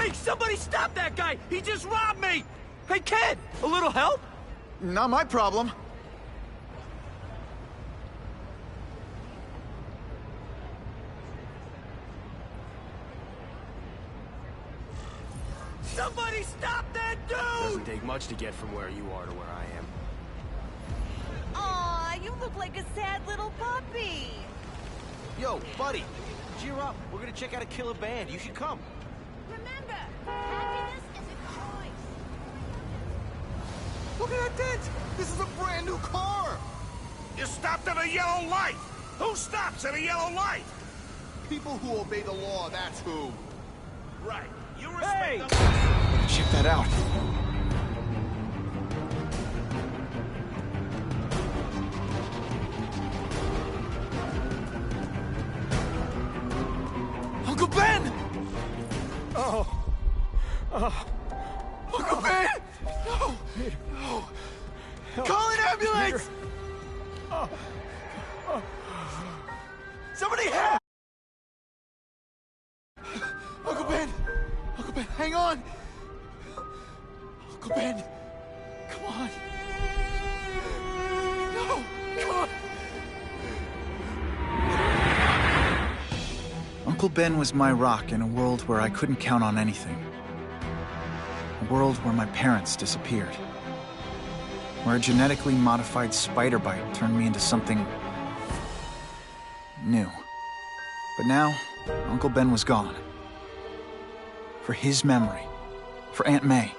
Hey, somebody stop that guy! He just robbed me! Hey, kid, a little help? Not my problem. Somebody stop that dude! Doesn't take much to get from where you are to where I am. Aw, you look like a sad little puppy. Yo, buddy, cheer up. We're gonna check out a killer band. You should come. Remember, happiness is a choice. Look at that dent! This is a brand new car! You stopped at a yellow light! Who stops at a yellow light? People who obey the law, that's who. Right. You Hey! respect the... Check that out. Uncle Ben! Uncle Ben! No! No! Call an ambulance! Somebody help! Uncle Ben! Uncle Ben, hang on! Uncle Ben! Come on! No! Come on! Uncle Ben was my rock in a world where I couldn't count on anything. A world where my parents disappeared. Where a genetically modified spider bite turned me into something new. But now, Uncle Ben was gone. For his memory, for Aunt May,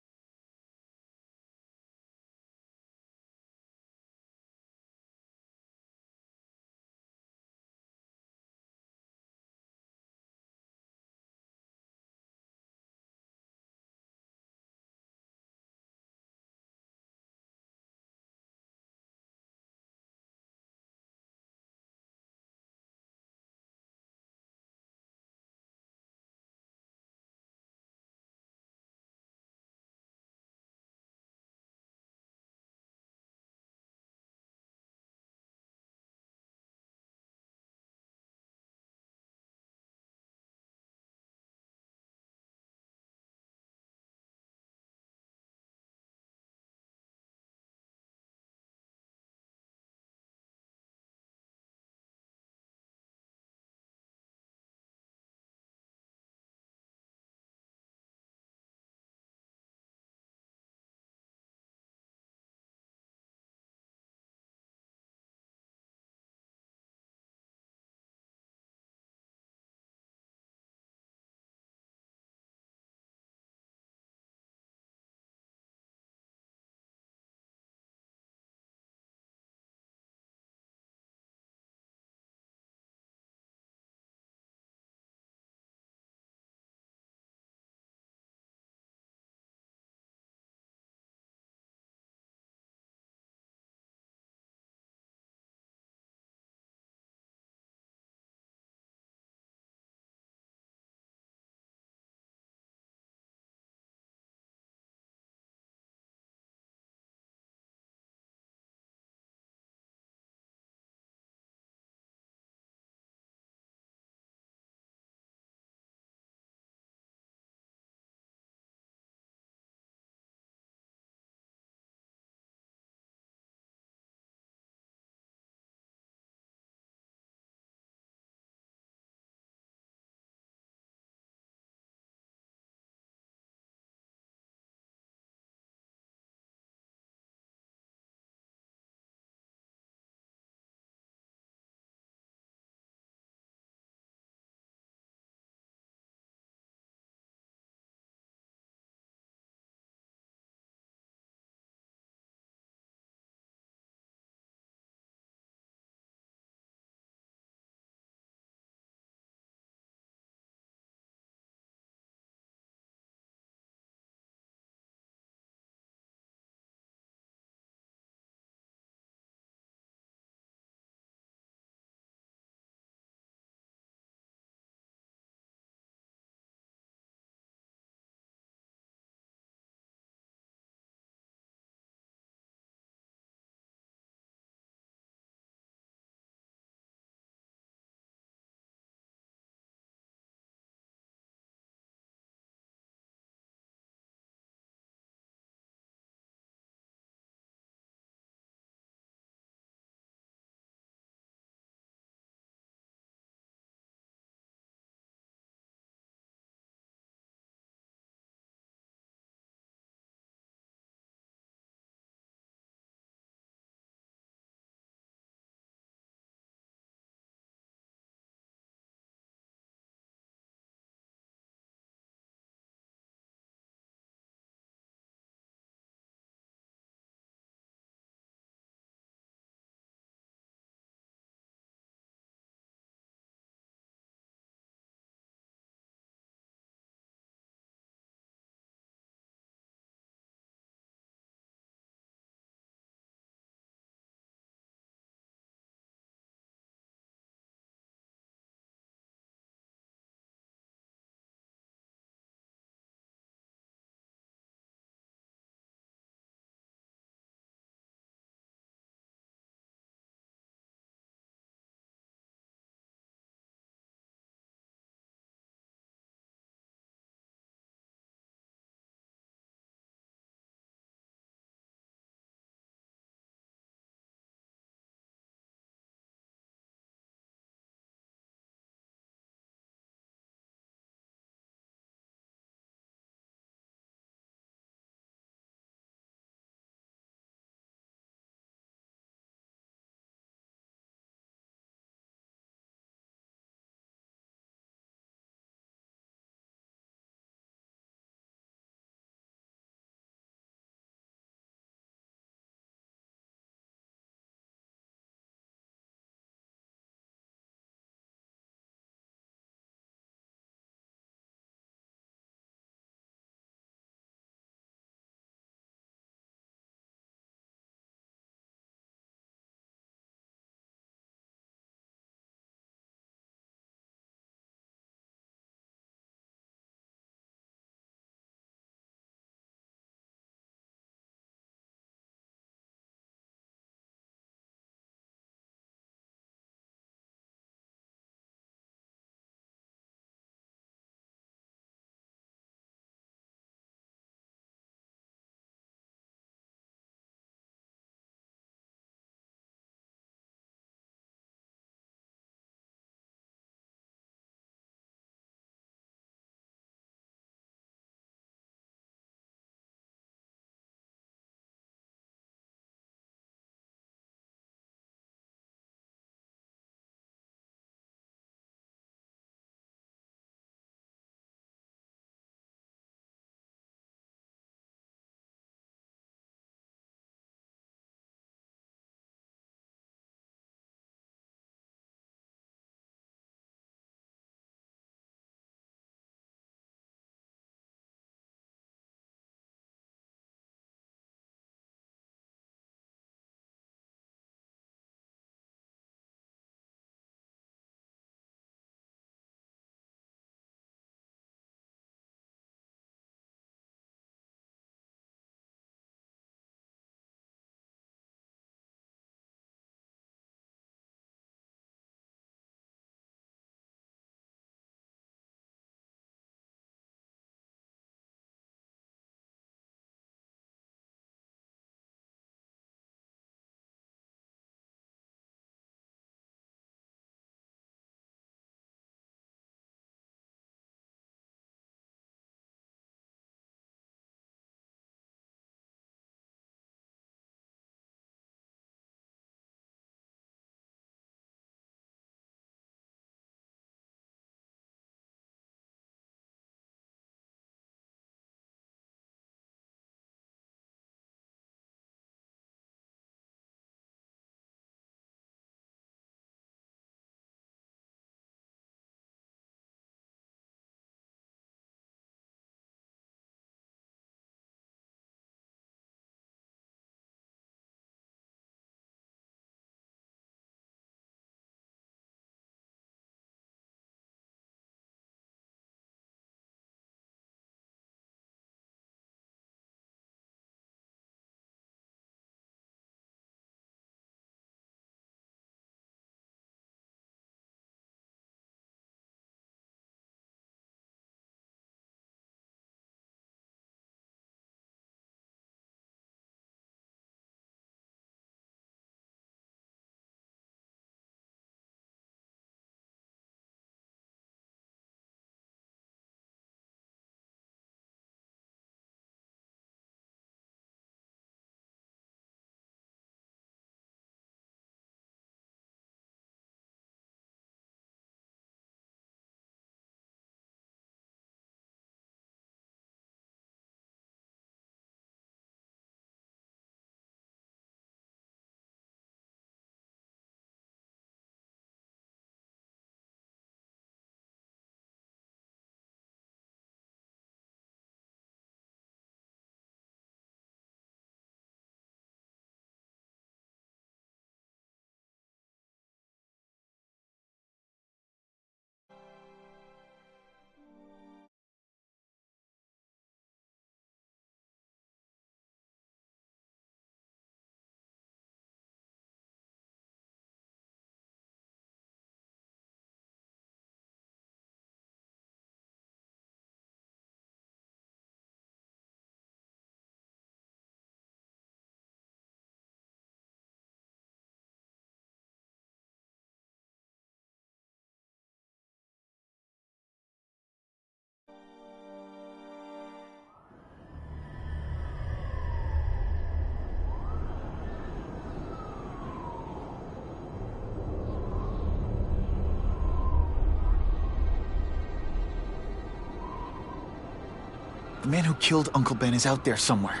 The man who killed Uncle Ben is out there somewhere.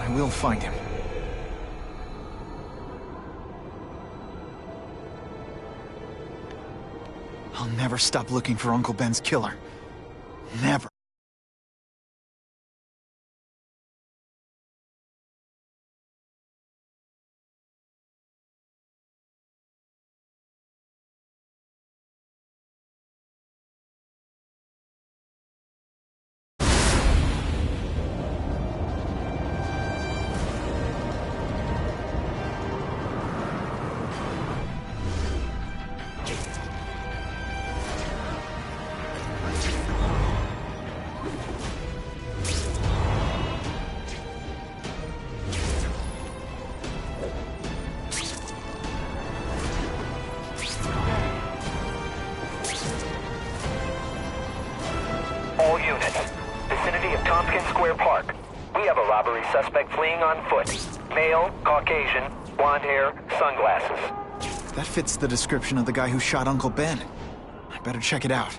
I will find him. I'll never stop looking for Uncle Ben's killer. Never. All units. Vicinity of Tompkins Square Park. We have a robbery suspect fleeing on foot. Male, Caucasian, blonde hair, sunglasses. That fits the description of the guy who shot Uncle Ben. I better check it out.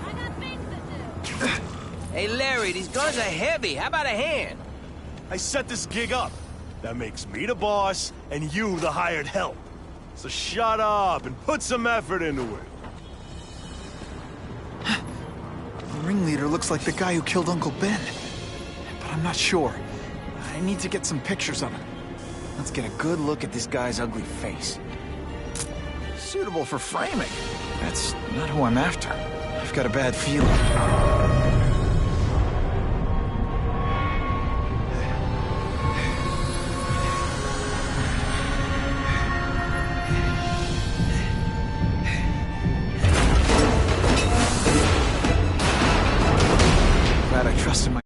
I got things to do. Hey, Larry, these guns are heavy. How about a hand? I set this gig up. That makes me the boss, and you the hired help. So shut up and put some effort into it. The ringleader looks like the guy who killed Uncle Ben. But I'm not sure. I need to get some pictures of him. Let's get a good look at this guy's ugly face. Suitable for framing. That's not who I'm after. I've got a bad feeling. Glad I trusted my...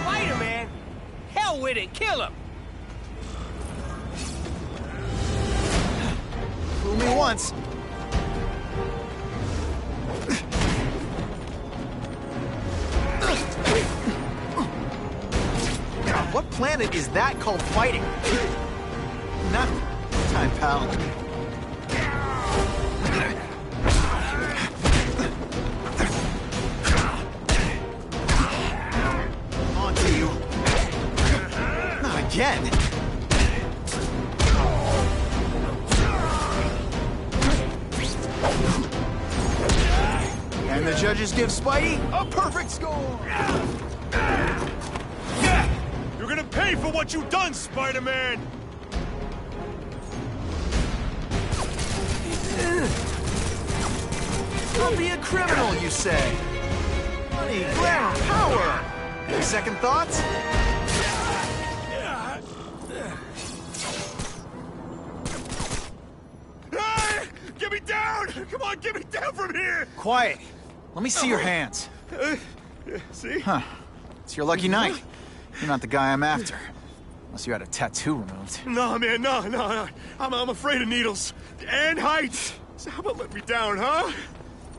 Spider-Man? Hell with it, kill him! Fool me once. What planet is that called fighting? Not time, pal. On to you. Not again. And the judges give Spidey a perfect score. You're gonna pay for what you've done, Spider-Man! Don't be a criminal, you say? Money, glamour, power. Any second thoughts? Ah, get me down! Come on, get me down from here! Quiet. Let me see your hands. See? Huh. It's your lucky night. You're not the guy I'm after. Unless you had a tattoo removed. No, man, no. I'm afraid of needles. And heights. So how about let me down, huh?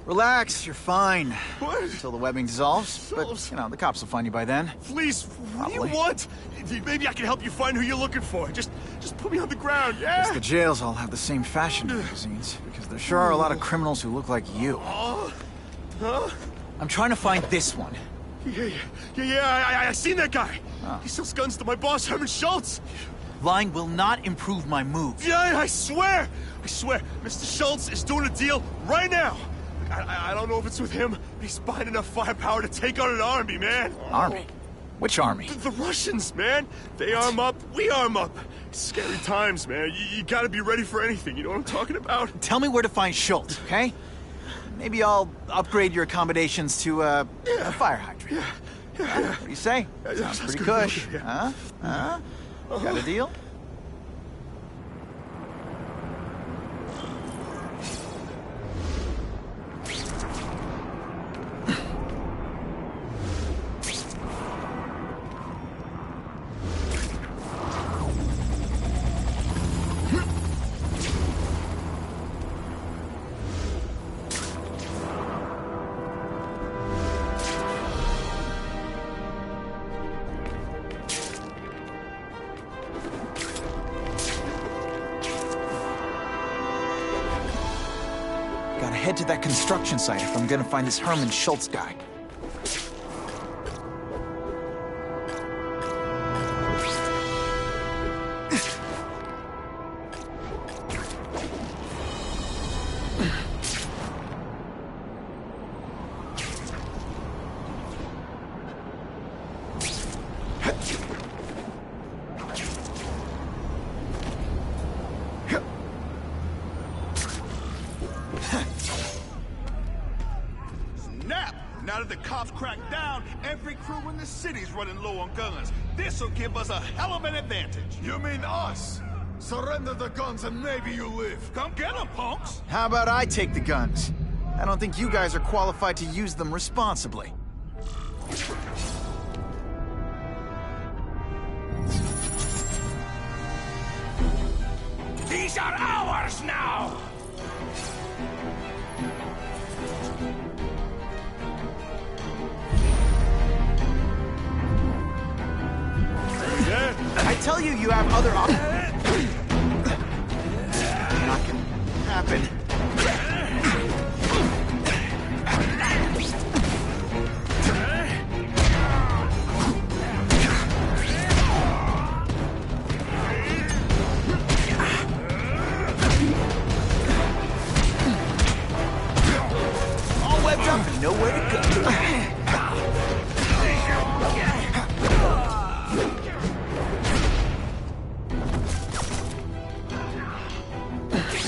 Relax, you're fine. What? Until the webbing dissolves. But, you know, the cops will find you by then. Please, what do you Probably. want? Maybe I can help you find who you're looking for. Just put me on the ground, yeah? Guess the jails all have the same fashion magazines, because there sure are a lot of criminals who look like you. Huh? I'm trying to find this one. Yeah, I seen that guy. Oh. He sells guns to my boss, Herman Schultz. Lying will not improve my moves. Yeah, I swear. Mr. Schultz is doing a deal right now. I don't know if it's with him, but he's buying enough firepower to take on an army, man. Army? Which army? The Russians, man. They arm up, we arm up. Scary times, man. You gotta be ready for anything, you know what I'm talking about? Tell me where to find Schultz, okay? Maybe I'll upgrade your accommodations to a fire hydrant. Yeah. What do you say? Sounds pretty good. cush. Yeah. Huh? Got a deal? Gotta head to that construction site if I'm gonna find this Herman Schultz guy. Snap! Now that the cops cracked down, every crew in the city's running low on guns. This'll give us a hell of an advantage. You mean us? Surrender the guns and maybe you live. Come get them, punks! How about I take the guns? I don't think you guys are qualified to use them responsibly. These are ours now! I tell you, you have other options. Not gonna happen. All webbed up and nowhere to go.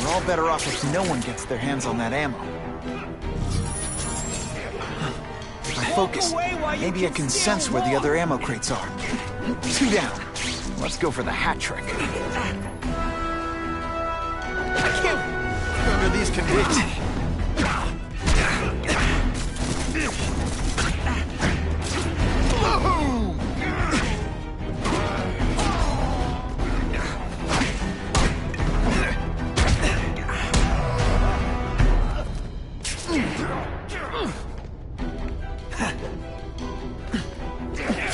We're all better off if no one gets their hands on that ammo. If I focus, maybe I can sense where the other ammo crates are. 2 down. Let's go for the hat trick. I can't under these conditions.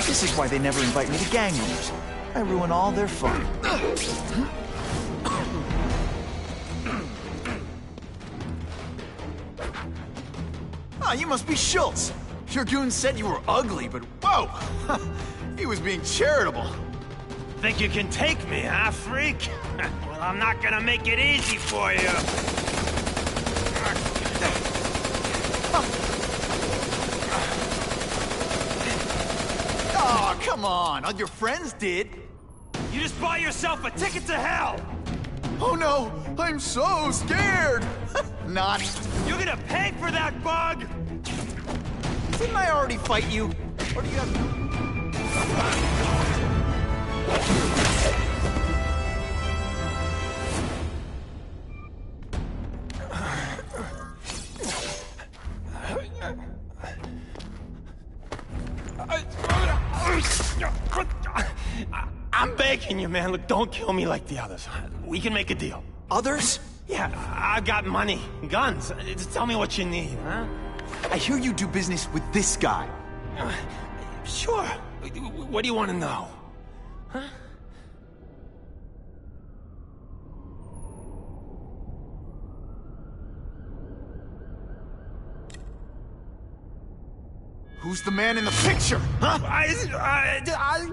This is why they never invite me to gang meetings. I ruin all their fun. Ah, you must be Schultz. Your goon said you were ugly, but whoa! He was being charitable. Think you can take me, huh, freak? Well, I'm not gonna make it easy for you. Oh, come on. All your friends did. You just buy yourself a ticket to hell! Oh no, I'm so scared. Not. You're gonna pay for that, bug! Didn't I already fight you? Or do you have... I'm begging you, man. Look, don't kill me like the others. We can make a deal. Others? Yeah, I've got money, guns. Just tell me what you need, huh? I hear you do business with this guy. Sure. What do you want to know? Huh? Who's the man in the picture, huh?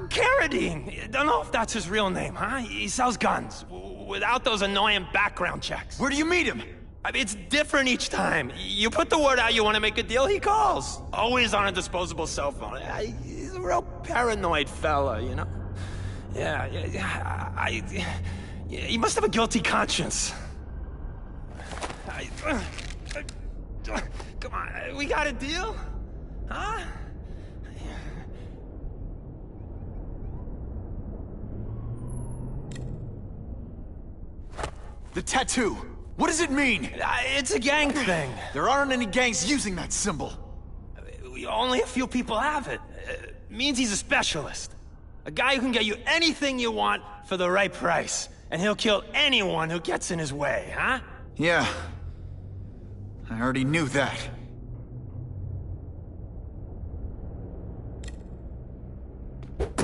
Carradine. Don't know if that's his real name, huh? He sells guns without those annoying background checks. Where do you meet him? I mean, it's different each time. You put the word out you want to make a deal, he calls. Always on a disposable cell phone. He's a real paranoid fella, you know? Yeah, he must have a guilty conscience. Come on, we got a deal? Huh? The tattoo. What does it mean? It's a gang thing. There aren't any gangs using that symbol. Only a few people have it. Means he's a specialist. A guy who can get you anything you want for the right price. And he'll kill anyone who gets in his way, huh? Yeah. I already knew that.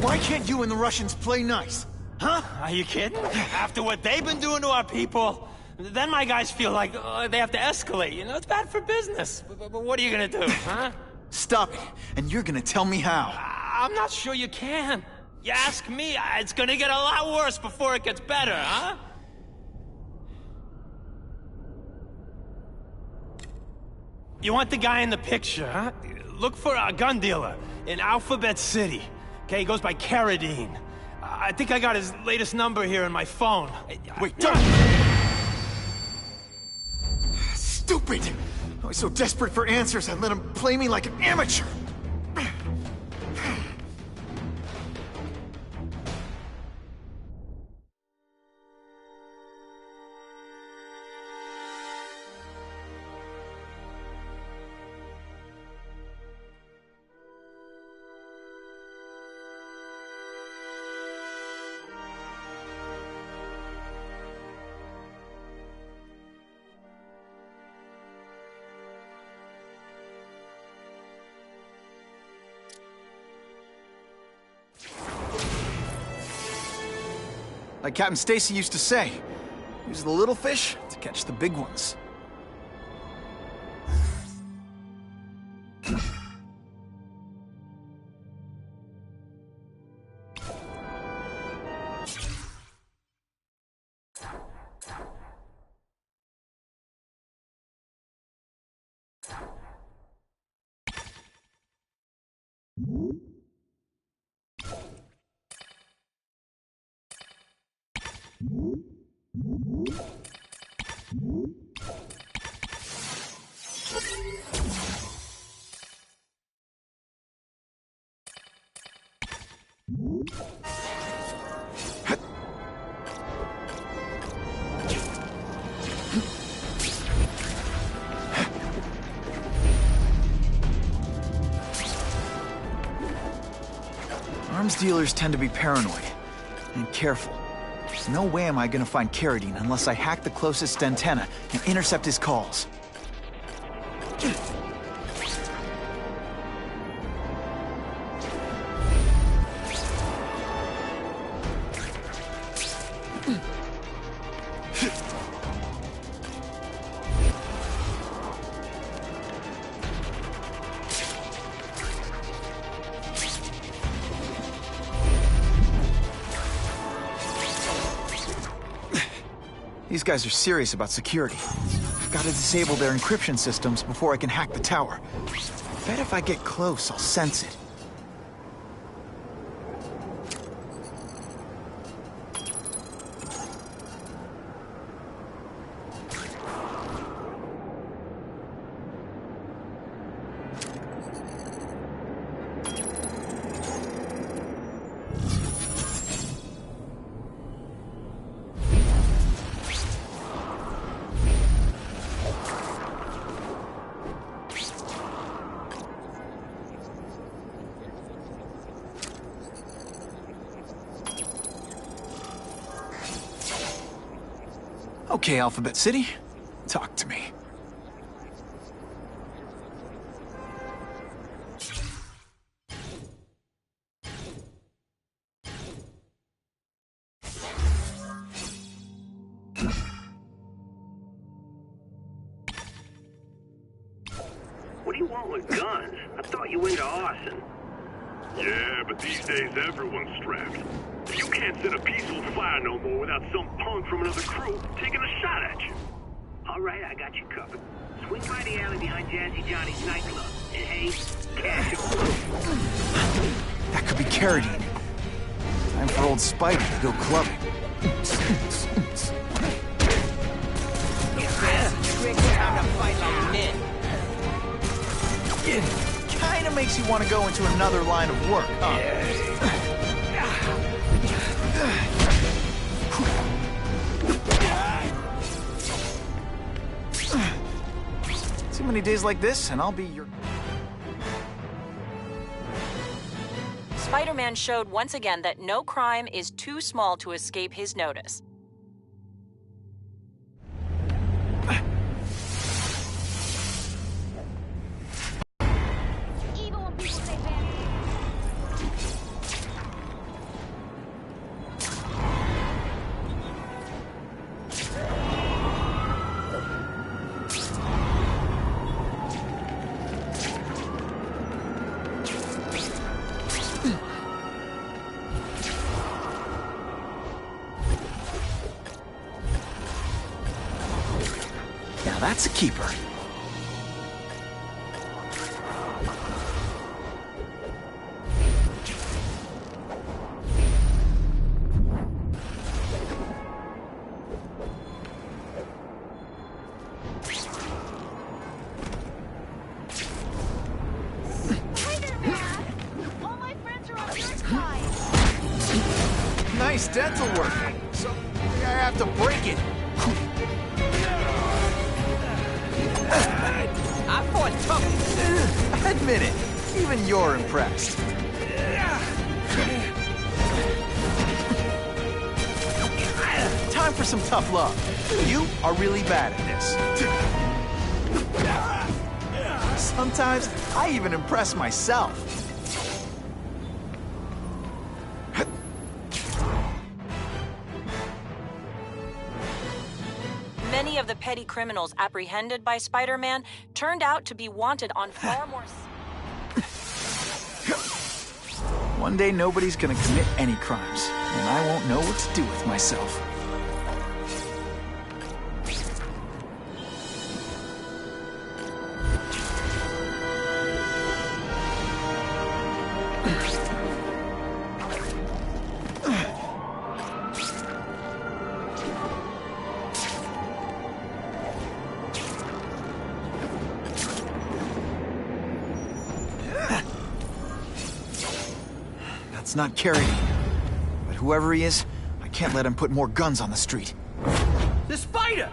Why can't you and the Russians play nice? Huh? Are you kidding? After what they've been doing to our people, then my guys feel like they have to escalate. You know, it's bad for business. But what are you gonna do, huh? Stop it, and you're gonna tell me how. I'm not sure you can. You ask me, it's gonna get a lot worse before it gets better, huh? You want the guy in the picture, huh? Look for a gun dealer in Alphabet City. Okay, he goes by Carradine. I think I got his latest number here in my phone. Wait, don't! Stupid! I was so desperate for answers, I let him play me like an amateur. Like Captain Stacy used to say, use the little fish to catch the big ones. Arms dealers tend to be paranoid and careful. No way am I gonna find Carradine unless I hack the closest antenna and intercept his calls. These guys are serious about security. I've got to disable their encryption systems before I can hack the tower. I bet if I get close, I'll sense it. Okay, Alphabet City, talk to me. What do you want with guns? I thought you were into arson. Yeah, but these days everyone's strapped. You can't set a peaceful fire no more without some punk from another crew taking a shot at you. All right, I got you covered. Swing by the alley behind Jazzy Johnny's nightclub. And hey, cash or blue. That could be Carradine. Time for old Spidey to go clubbing. Time to fight like men. It kinda makes you want to go into another line of work, huh? Too many days like this, and I'll be your... Spider-Man showed once again that no crime is too small to escape his notice. Even when people say bad Now that's a keeper. Spider-Man! All my friends are on your side. Nice dental work. So I have to break it. I fought tough. Admit it. Even you're impressed. Time for some tough love. You are really bad at this. Sometimes I even impress myself. Many of the petty criminals apprehended by Spider-Man turned out to be wanted on far more... One day nobody's gonna commit any crimes, and I won't know what to do with myself. It's not Carradine. But whoever he is, I can't let him put more guns on the street. The spider!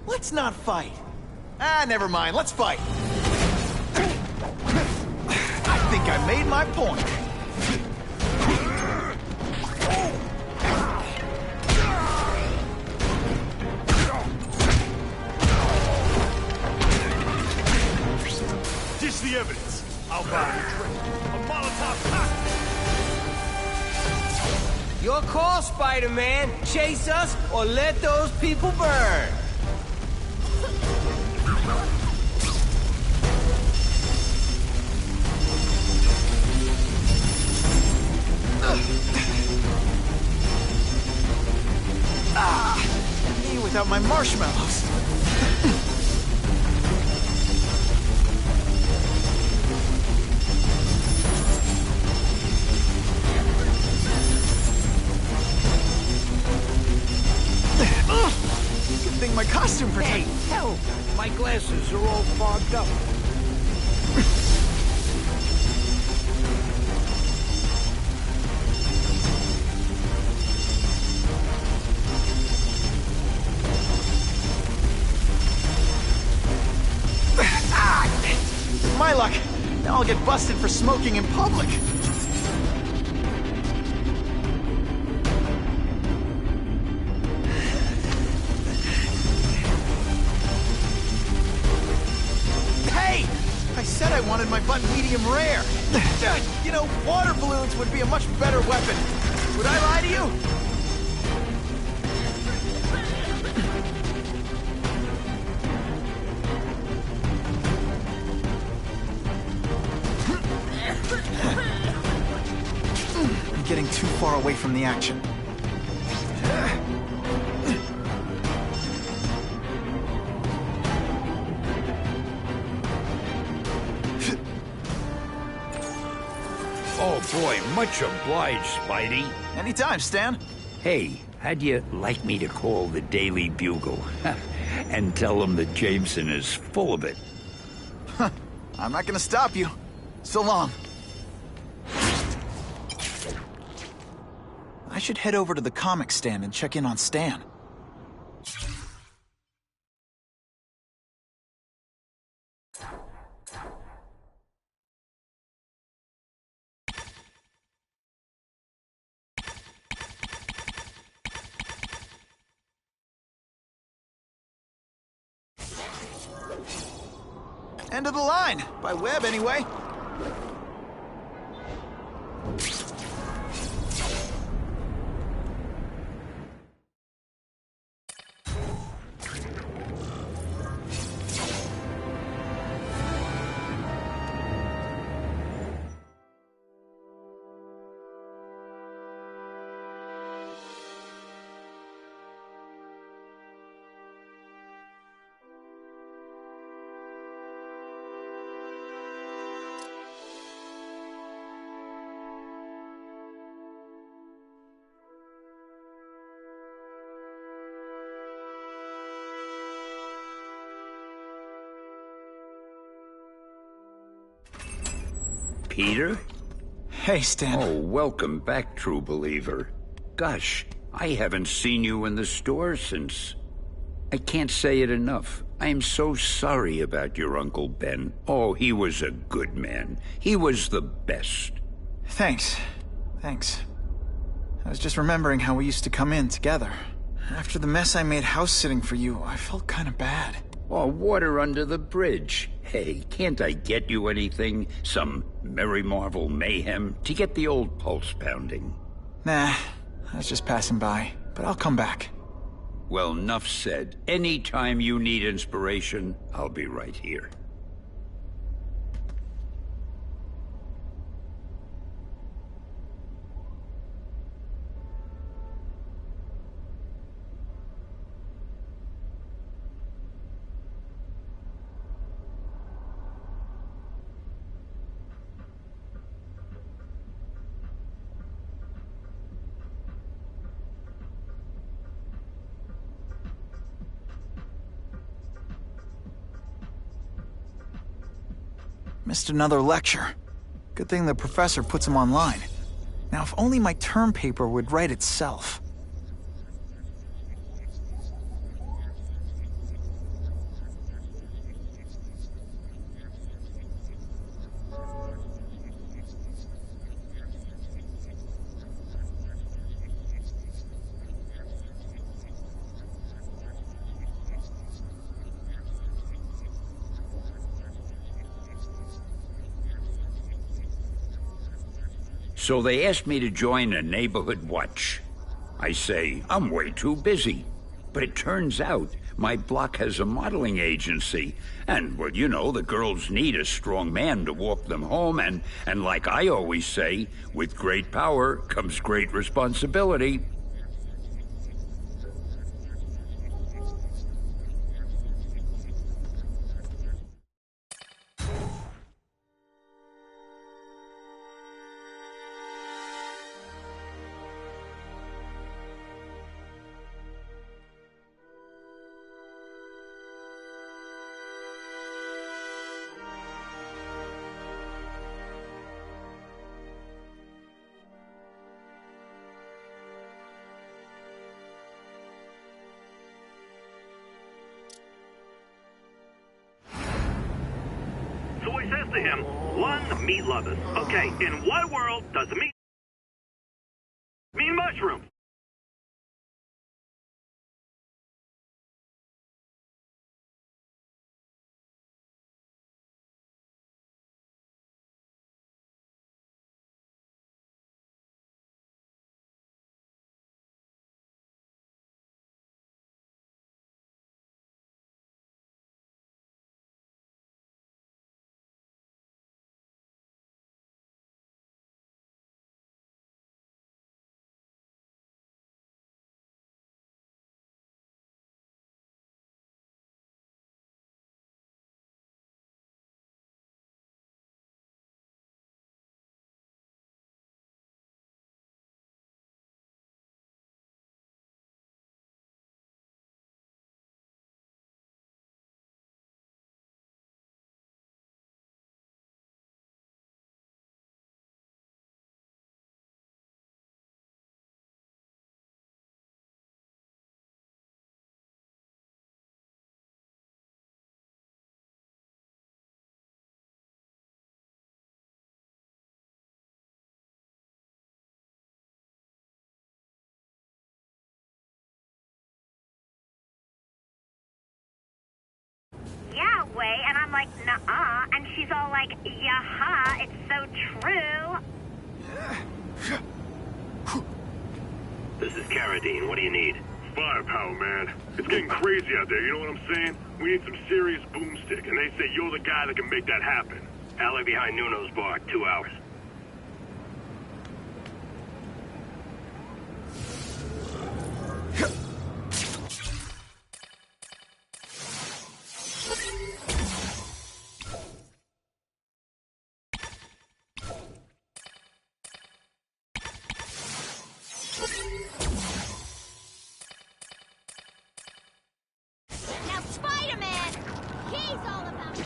Let's not fight. Ah, never mind. Let's fight. I think I made my point. Dish the evidence. I'll buy a drink. A Molotov cocktail. Your call, Spider-Man. Chase us or let those people burn. Me without my marshmallows. Good thing my costume protects. Hey, help! My glasses are all fogged up. My luck. Now I'll get busted for smoking in public. medium rare. You know, water balloons would be a much better weapon. Would I lie to you? I'm getting too far away from the action. Oh boy, much obliged, Spidey. Anytime, Stan. Hey, how'd you like me to call the Daily Bugle? And tell them that Jameson is full of it? I'm not gonna stop you. So long. I should head over to the comic stand and check in on Stan. End of the line, by web anyway. Peter? Hey, Stan. Oh, welcome back, true believer. Gosh, I haven't seen you in the store since... I can't say it enough. I am so sorry about your Uncle Ben. Oh, he was a good man. He was the best. Thanks. Thanks. I was just remembering how we used to come in together. After the mess I made house-sitting for you, I felt kind of bad. Oh, water under the bridge. Hey, can't I get you anything? Some Merry Marvel mayhem to get the old pulse pounding? Nah, I was just passing by, but I'll come back. Well, 'nuff said. Anytime you need inspiration, I'll be right here. Missed another lecture. Good thing the professor puts them online. Now, if only my term paper would write itself. So they asked me to join a neighborhood watch. I say, I'm way too busy. But it turns out my block has a modeling agency. And, well, you know, the girls need a strong man to walk them home. And like I always say, with great power comes great responsibility. So he says to him, one, meat lovers. Okay, in what world does meat mean mushroom? like, nuh-uh, and she's all like, yeah-ha, it's so true. This is Carradine. What do you need? Firepower, man. It's getting crazy out there, you know what I'm saying? We need some serious boomstick, and they say you're the guy that can make that happen. Alley behind Nuno's bar, 2 hours. Now, Spider-Man, he's all about it.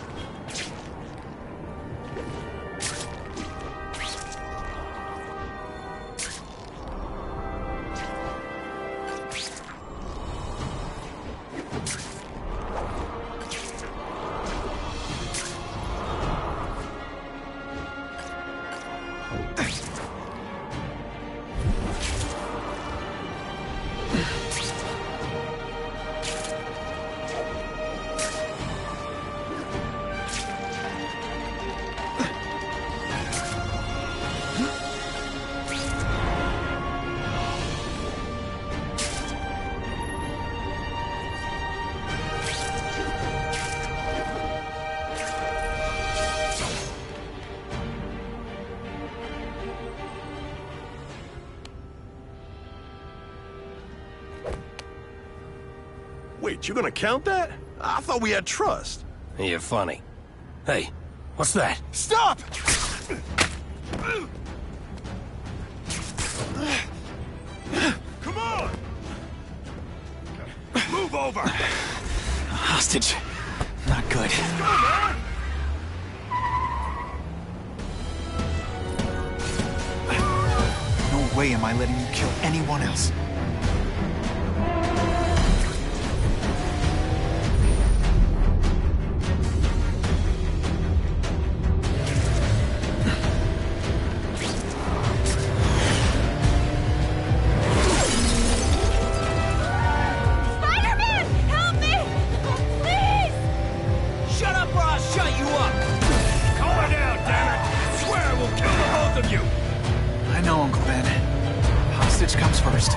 Wait, you gonna count that? I thought we had trust. You're funny. Hey, what's that? Stop! Come on! Move over! Hostage. Not good. Go, man! No way am I letting you kill anyone else. Spider-Man, help me! Please! Shut up or I'll shut you up! Calm her down, damn it! I swear I will kill the both of you! I know, Uncle Ben. Hostage comes first.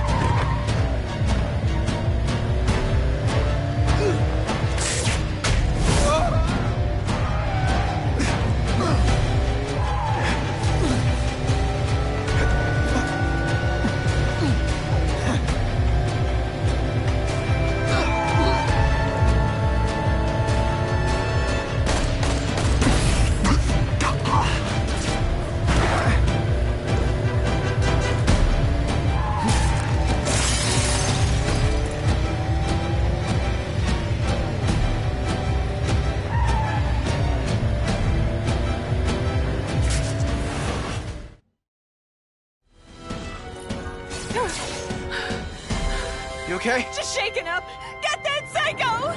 You okay? Just shaken up. Get that psycho!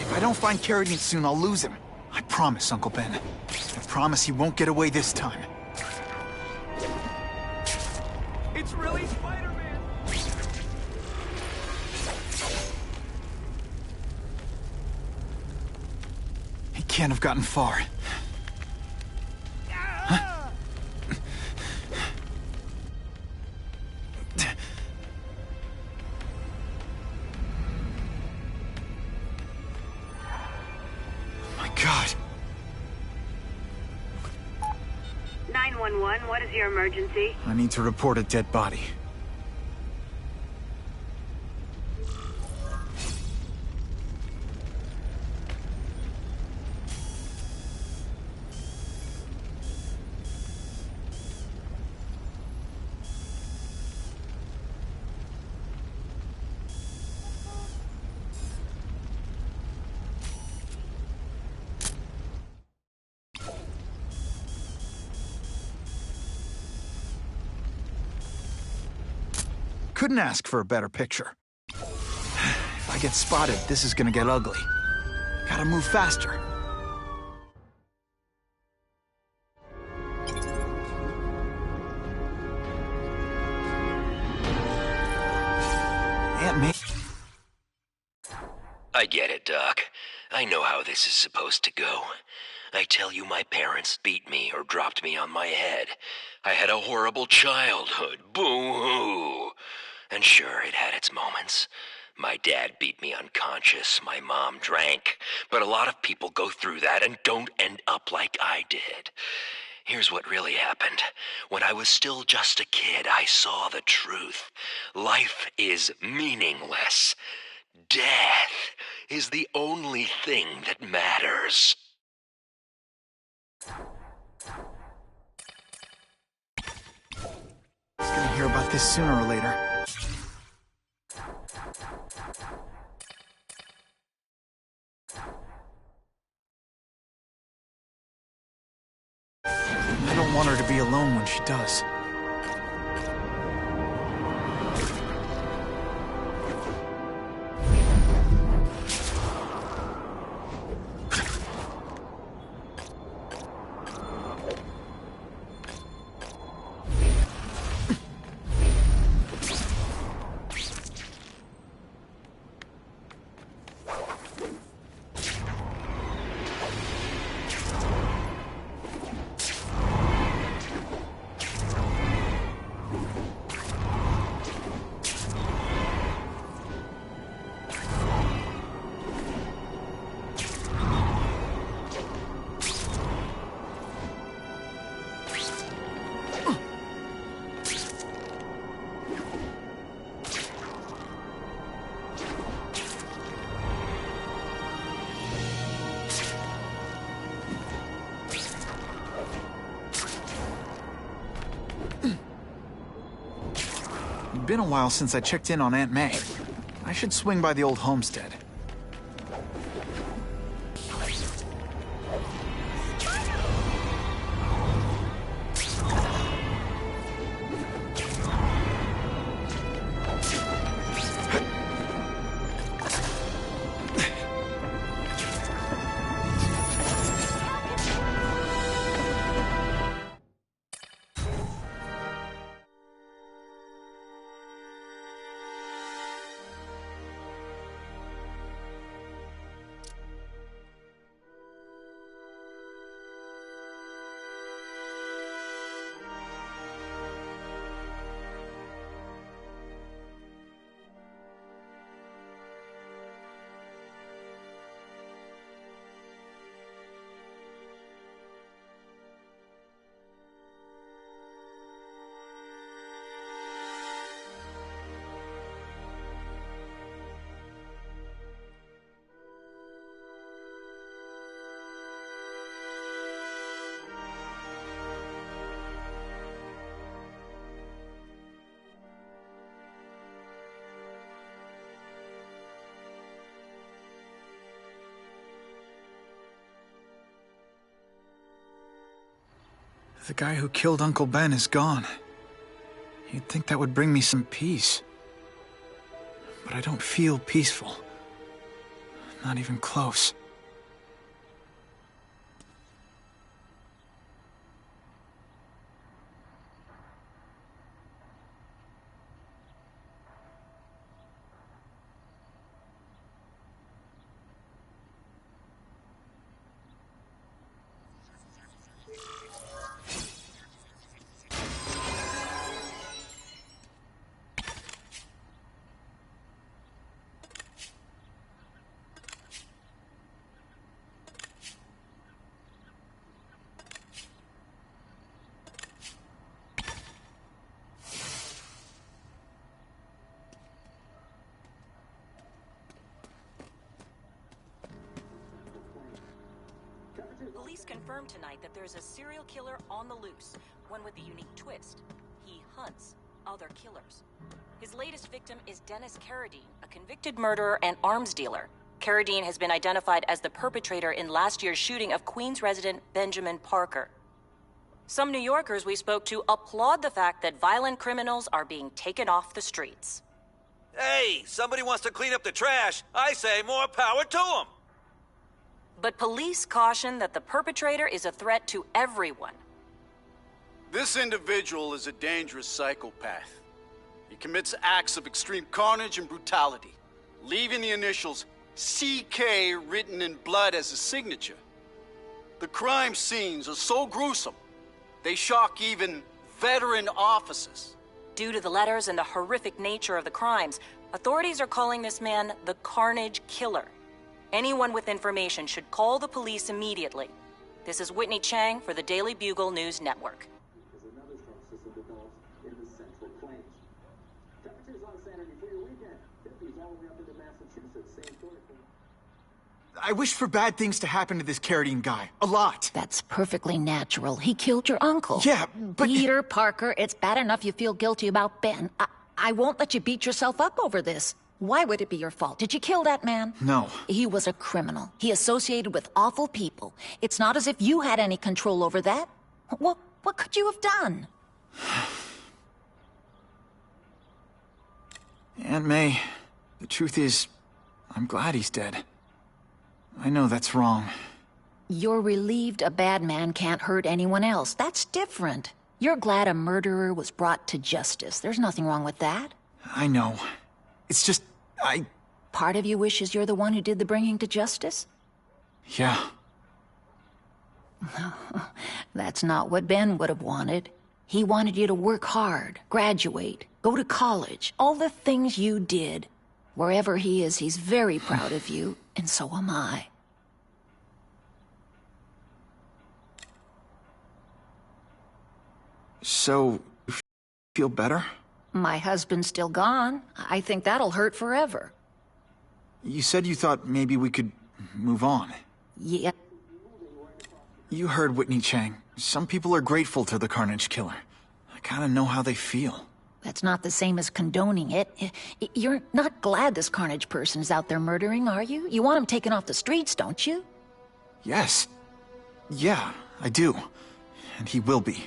If I don't find Carradine soon, I'll lose him. I promise, Uncle Ben. I promise he won't get away this time. It's really Spider-Man! He can't have gotten far. My God. 911, what is your emergency? I need to report a dead body. Couldn't ask for a better picture. If I get spotted, this is gonna get ugly. Gotta move faster. Aunt May. I get it, Doc. I know how this is supposed to go. I tell you, my parents beat me or dropped me on my head. I had a horrible childhood. Boo-hoo. And sure, it had its moments. My dad beat me unconscious. My mom drank. But a lot of people go through that and don't end up like I did. Here's what really happened. When I was still just a kid, I saw the truth. Life is meaningless. Death is the only thing that matters. He's gonna hear about this sooner or later. I don't want her to be alone when she does. It's been a while since I checked in on Aunt May. I should swing by the old homestead. The guy who killed Uncle Ben is gone. You'd think that would bring me some peace. But I don't feel peaceful. Not even close. Police confirmed tonight that there's a serial killer on the loose, one with a unique twist. He hunts other killers. His latest victim is Dennis Carradine, a convicted murderer and arms dealer. Carradine has been identified as the perpetrator in last year's shooting of Queens resident Benjamin Parker. Some New Yorkers we spoke to applaud the fact that violent criminals are being taken off the streets. Hey, somebody wants to clean up the trash. I say more power to them. But police caution that the perpetrator is a threat to everyone. This individual is a dangerous psychopath. He commits acts of extreme carnage and brutality, leaving the initials CK written in blood as a signature. The crime scenes are so gruesome, they shock even veteran officers. Due to the letters and the horrific nature of the crimes, authorities are calling this man the Carnage Killer. Anyone with information should call the police immediately. This is Whitney Chang for the Daily Bugle News Network. I wish for bad things to happen to this Carradine guy. A lot. That's perfectly natural. He killed your uncle. Yeah, but... Peter Parker, it's bad enough you feel guilty about Ben. I won't let you beat yourself up over this. Why would it be your fault? Did you kill that man? No. He was a criminal. He associated with awful people. It's not as if you had any control over that. What could you have done? Aunt May, the truth is, I'm glad he's dead. I know that's wrong. You're relieved a bad man can't hurt anyone else. That's different. You're glad a murderer was brought to justice. There's nothing wrong with that. I know. It's just, Part of you wishes you're the one who did the bringing to justice? Yeah. That's not what Ben would have wanted. He wanted you to work hard, graduate, go to college, all the things you did. Wherever he is, he's very proud of you, and so am I. So, you feel better? My husband's still gone. I think that'll hurt forever. You said you thought maybe we could move on. Yeah. You heard Whitney Chang. Some people are grateful to the Carnage Killer. I kinda know how they feel. That's not the same as condoning it. You're not glad this Carnage person's out there murdering, are you? You want him taken off the streets, don't you? Yes. Yeah, I do. And he will be.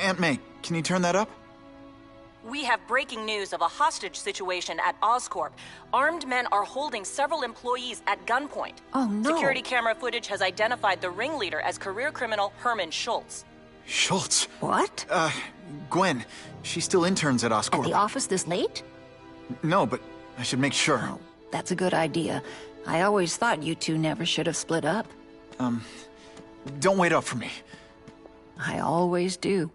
Aunt May, can you turn that up? We have breaking news of a hostage situation at Oscorp. Armed men are holding several employees at gunpoint. Oh, no. Security camera footage has identified the ringleader as career criminal Herman Schultz. Schultz? What? Gwen. She still interns at Oscorp. At the office this late? No, but I should make sure. Oh, that's a good idea. I always thought you two never should have split up. Don't wait up for me. I always do.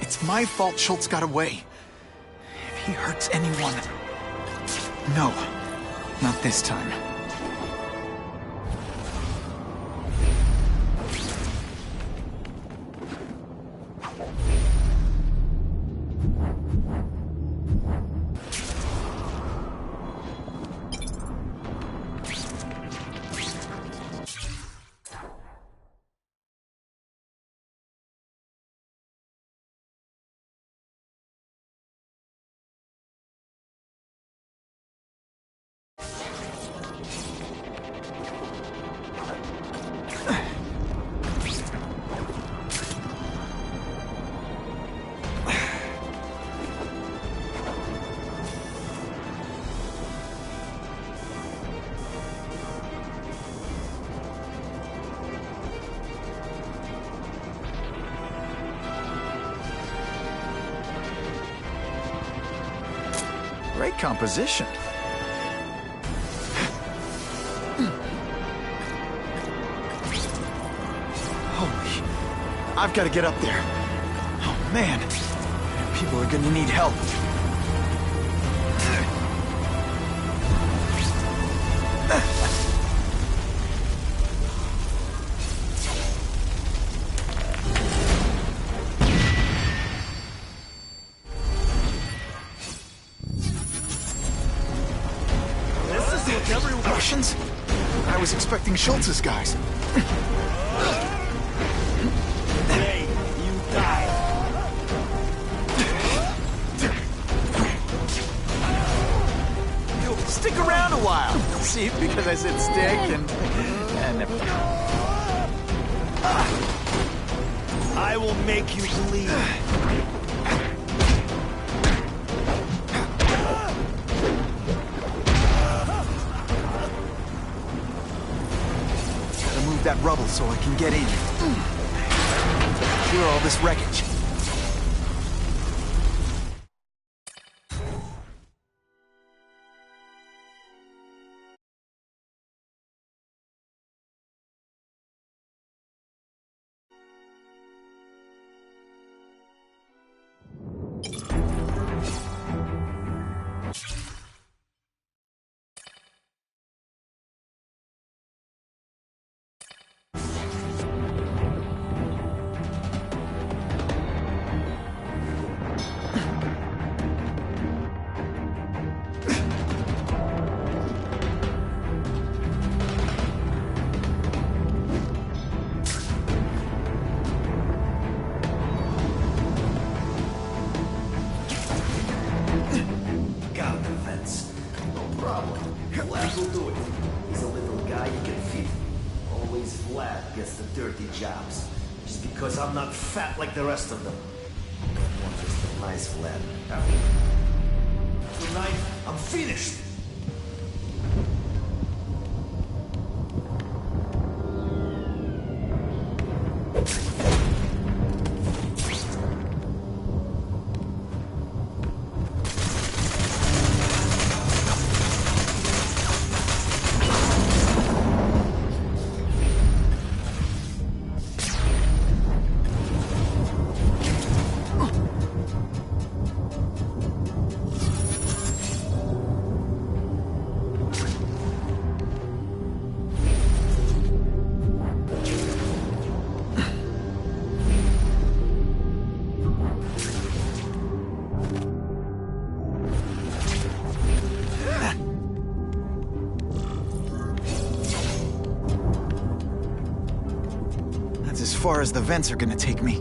It's my fault Schultz got away. If he hurts anyone... No, not this time. Great composition. Holy... I've got to get up there. Oh, man. People are gonna need help. Russians? I was expecting Schultz's guys. Hey, you die. Yo, stick around a while. See, because I said stick and never. I will make you bleed. That rubble so I can get in. Clear all this wreckage. Jobs. Just because I'm not fat like the rest of them. I want just a nice lad. Tonight, I'm finished. As far as the vents are gonna take me.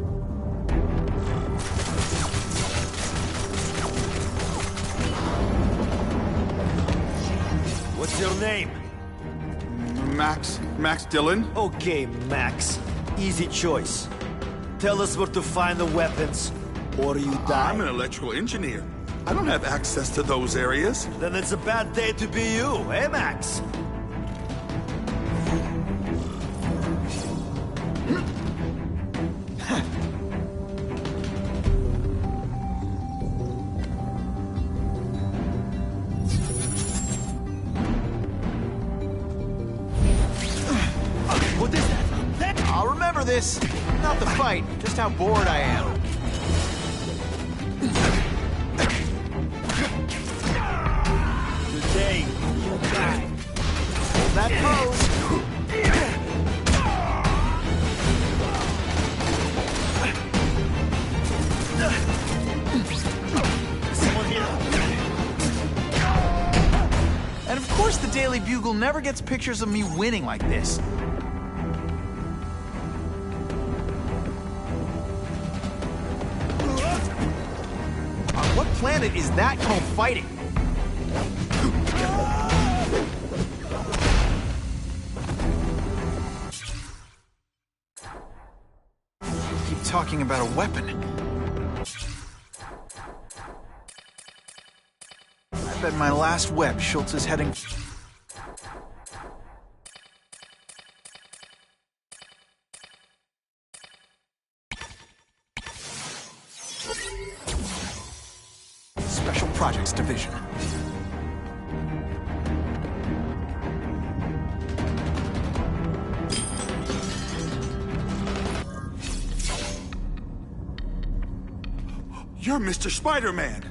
What's your name? Max Dillon? Okay, Max. Easy choice. Tell us where to find the weapons, or you die. I'm an electrical engineer. I don't have access to those areas. Then it's a bad day to be you, eh, Max? What is that? I'll remember this. Not the fight, just how bored I am. Today, you die. Hold that pose. Someone here. And of course the Daily Bugle never gets pictures of me winning like this. On what planet is that called fighting? talking about a weapon. I bet my last web Schultz is heading... Special Projects Division. You're Mr. Spider-Man.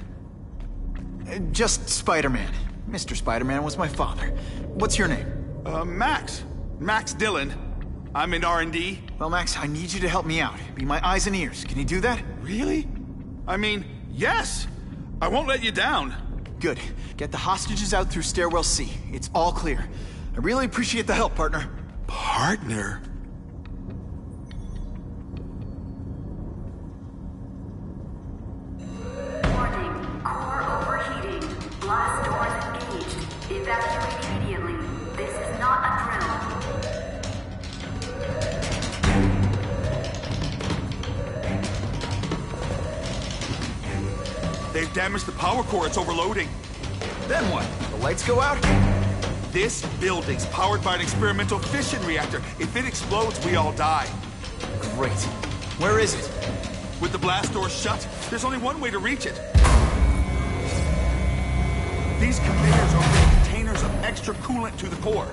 Just Spider-Man. Mr. Spider-Man was my father. What's your name? Max. Max Dillon. I'm in R&D. Well, Max, I need you to help me out. Be my eyes and ears. Can you do that? Really? I mean, yes. I won't let you down. Good. Get the hostages out through stairwell C. It's all clear. I really appreciate the help, partner. Partner? Warning. Core overheating. Blast doors engaged. Evacuate immediately. This is not a drill. They've damaged the power core. It's overloading. Then what? The lights go out? This building's powered by an experimental fission reactor. If it explodes, we all die. Great. Where is it? With the blast doors shut, there's only one way to reach it. These conveyors are big containers of extra coolant to the core.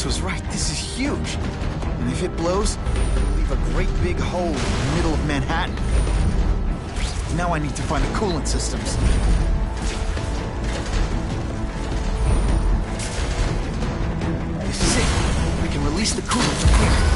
Was right. This is huge. And if it blows, it'll leave a great big hole in the middle of Manhattan. Now I need to find the coolant systems. This is it. We can release the coolant from here.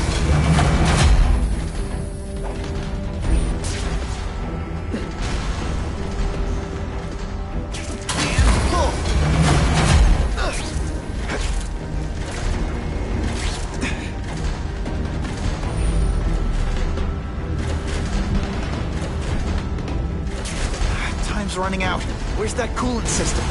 Running out. Where's that coolant system?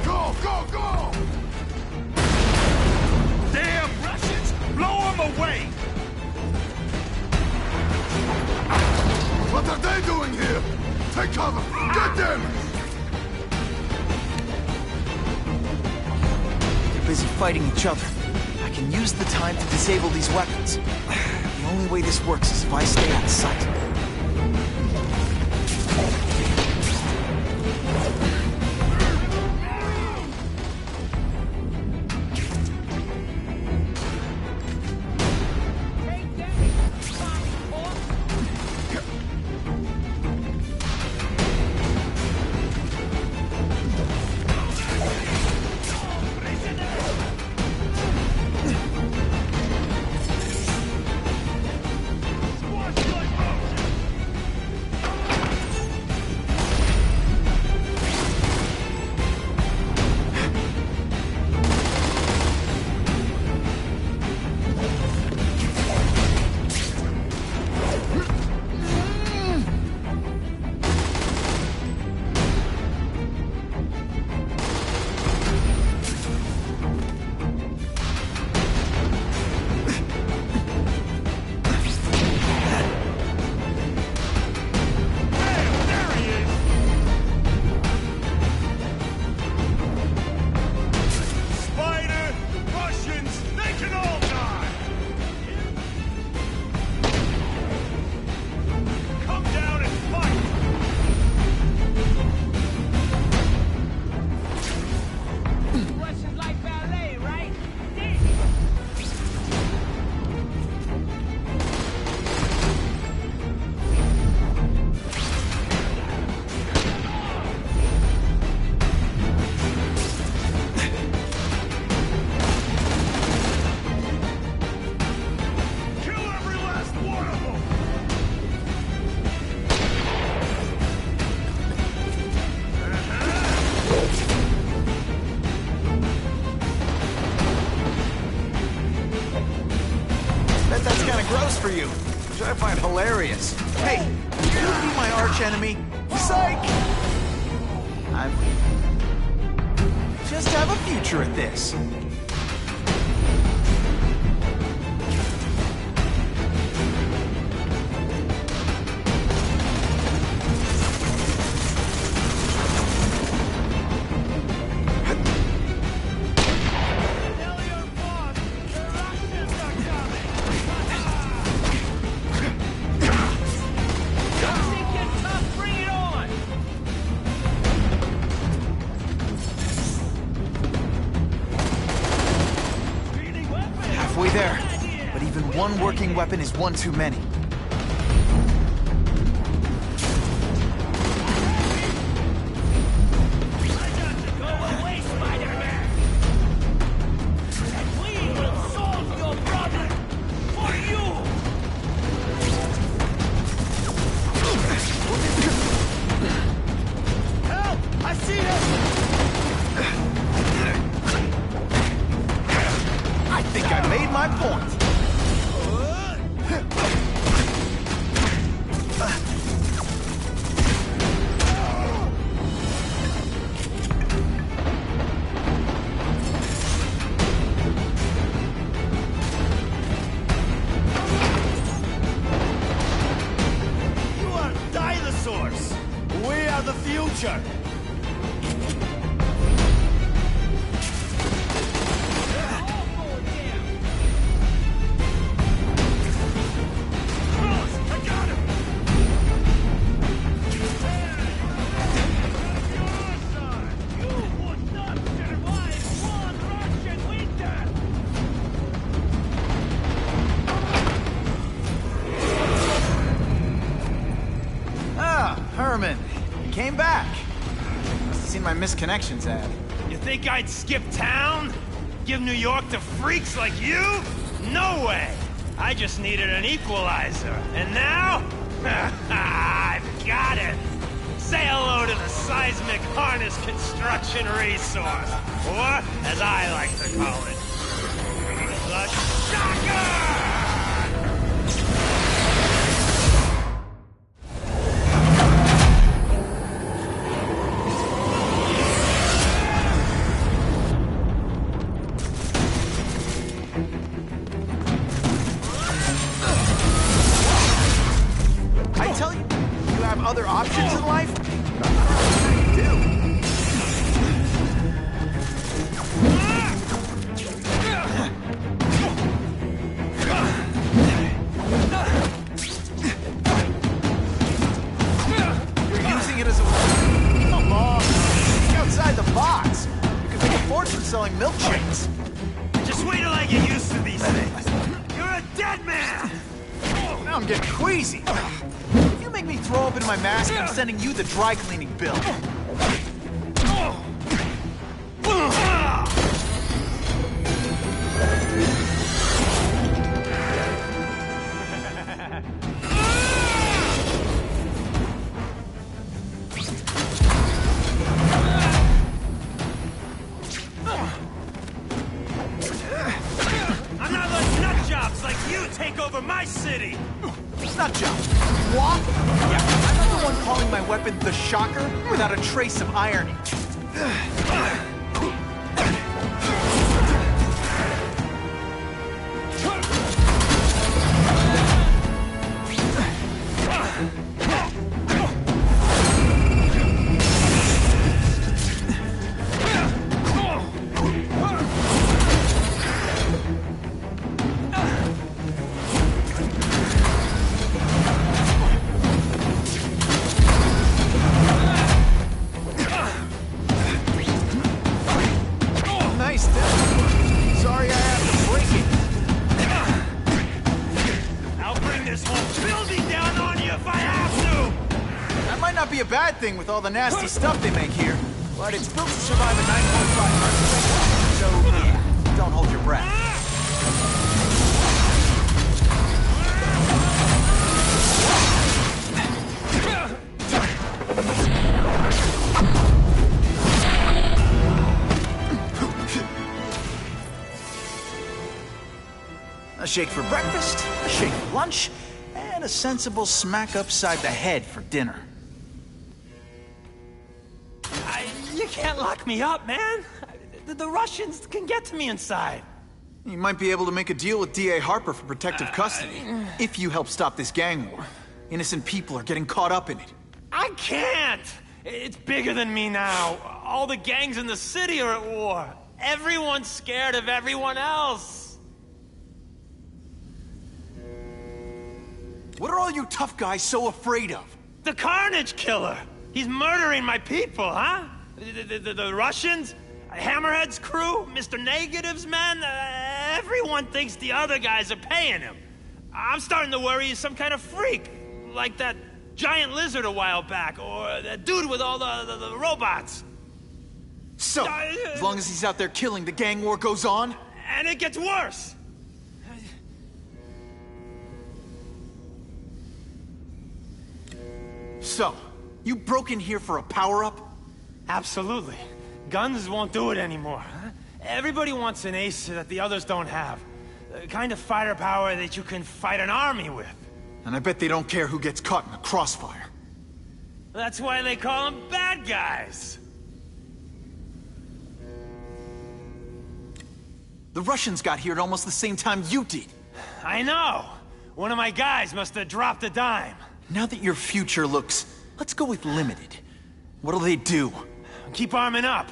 Go, go, go! Damn Russians! Blow them away! What are they doing here? Take cover! Get them! They're busy fighting each other. I can use the time to disable these weapons. The only way this works is if I stay out of sight. hilarious. Hey, you be my arch enemy. Psych! I just have a future at this. Halfway there, but even one working weapon is one too many. Came back. Must have seen my misconnections ad. You think I'd skip town? Give New York to freaks like you? No way! I just needed an equalizer. And now? I've got it! Say hello to the seismic harness construction resource. Or, as I like to call it, the shocker! Other options in life? You do. You're using it as a... Come on, think outside the box. You could make a fortune selling milkshakes. Just wait till I get used to these things. You're a dead man! Now I'm getting queasy. Make me throw up in my mask, I'm sending you the dry cleaning bill. I'm not letting nut jobs like you take over my city! Nut job. What? Yeah, I'm not the one calling my weapon the Shocker without a trace of irony. Bad thing with all the nasty stuff they make here, but it's built to survive a 9.5 earthquake, so yeah, don't hold your breath. A shake for breakfast, a shake for lunch, and and a sensible smack upside the head for dinner. You can't lock me up, man. The Russians can get to me inside. You might be able to make a deal with D.A. Harper for protective custody, if you help stop this gang war. Innocent people are getting caught up in it. I can't! It's bigger than me now. All the gangs in the city are at war. Everyone's scared of everyone else. What are all you tough guys so afraid of? The Carnage Killer! He's murdering my people, huh? The Russians? Hammerhead's crew? Mr. Negative's men? Everyone thinks the other guys are paying him. I'm starting to worry he's some kind of freak. Like that giant lizard a while back, or that dude with all the robots. So, as long as he's out there killing, the gang war goes on? And it gets worse! So, you broke in here for a power-up? Absolutely. Guns won't do it anymore. Huh? Everybody wants an ace that the others don't have. The kind of fighter power that you can fight an army with. And I bet they don't care who gets caught in the crossfire. That's why they call them bad guys. The Russians got here at almost the same time you did. I know. One of my guys must have dropped a dime. Now that your future looks, let's go with limited. What'll they do? Keep arming up.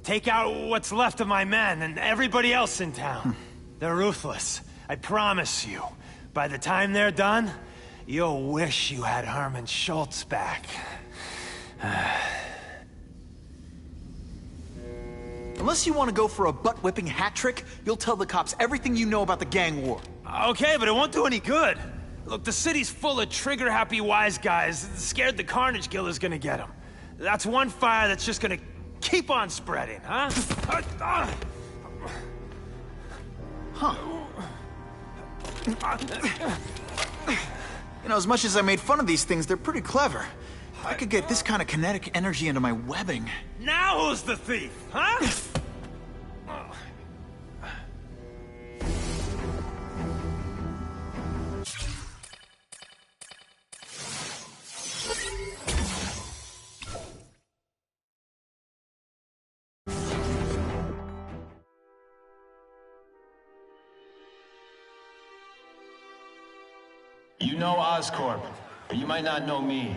Take out what's left of my men and everybody else in town. They're ruthless. I promise you. By the time they're done, you'll wish you had Herman Schultz back. Unless you want to go for a butt-whipping hat trick, you'll tell the cops everything you know about the gang war. Okay, but it won't do any good. Look, the city's full of trigger-happy wise guys scared the Carnage Killer's gonna get them. That's one fire that's just gonna keep on spreading, huh? Huh. You know, as much as I made fun of these things, they're pretty clever. I could get this kind of kinetic energy into my webbing. Now who's the thief, huh? You know Oscorp, but you might not know me.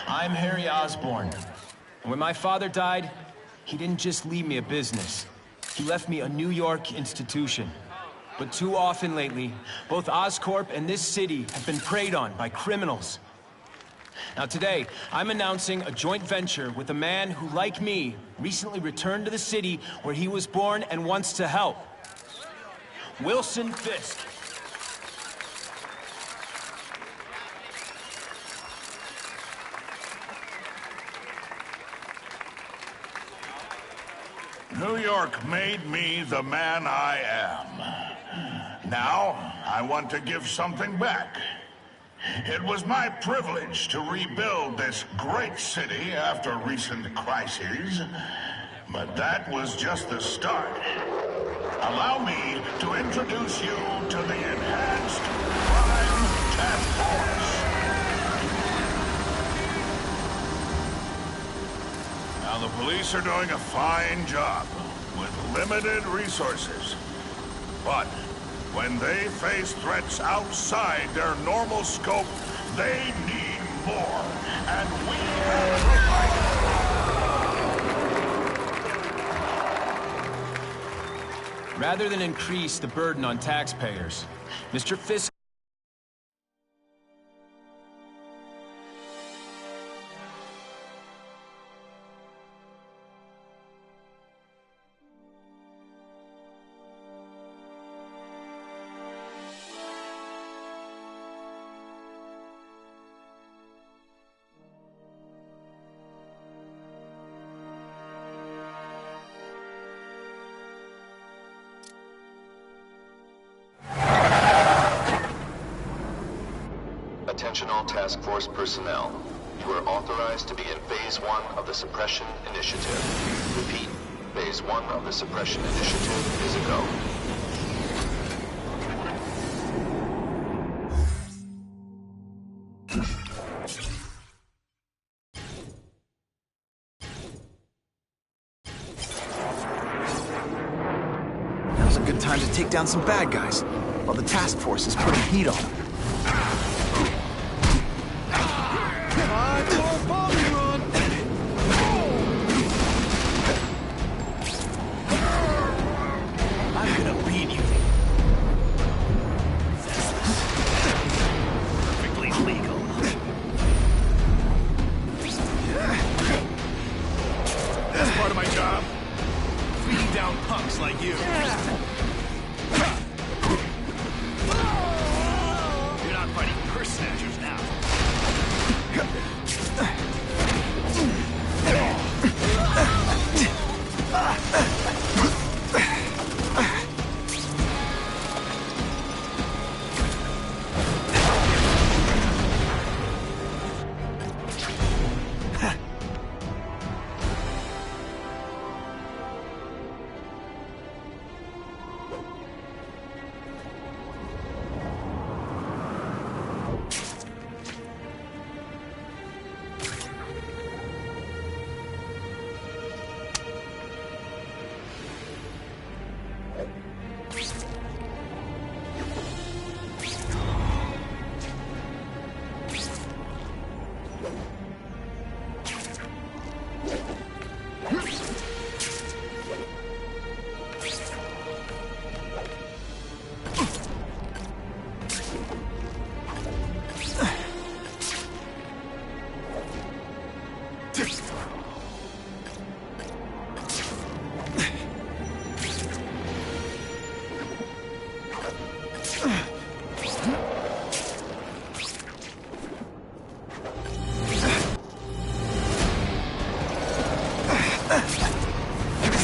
I'm Harry Osborn. When my father died, he didn't just leave me a business. He left me a New York institution. But too often lately, both Oscorp and this city have been preyed on by criminals. Now today, I'm announcing a joint venture with a man who, like me, recently returned to the city where he was born and wants to help. Wilson Fisk. New York made me the man I am. Now, I want to give something back. It was my privilege to rebuild this great city after recent crises, but that was just the start. Allow me to introduce you to the Enhanced Crime Task Force. Now, the police are doing a fine job with limited resources. But when they face threats outside their normal scope, they need more. And we have provided. Rather than increase the burden on taxpayers, Mr. Fisk Attention all task force personnel. You are authorized to begin Phase 1 of the Suppression Initiative. Repeat, Phase 1 of the Suppression Initiative is a go. Now's a good time to take down some bad guys, while the task force is putting heat on them. I'm gonna beat you. Perfectly legal. That's part of my job. Beating down punks like you. You're not fighting purse snatchers now.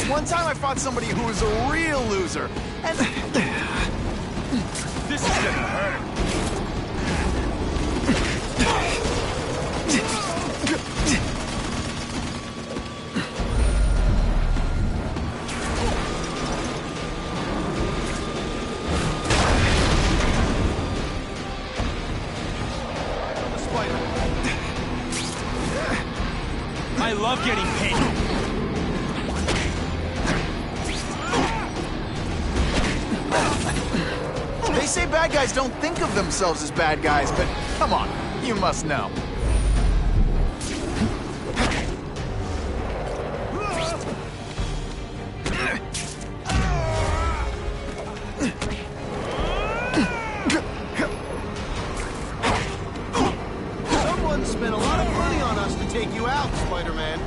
One time I fought somebody who was a real loser, and... This is gonna hurt. I love getting paid. They say bad guys don't think of themselves as bad guys, but come on, you must know. Someone spent a lot of money on us to take you out, Spider-Man.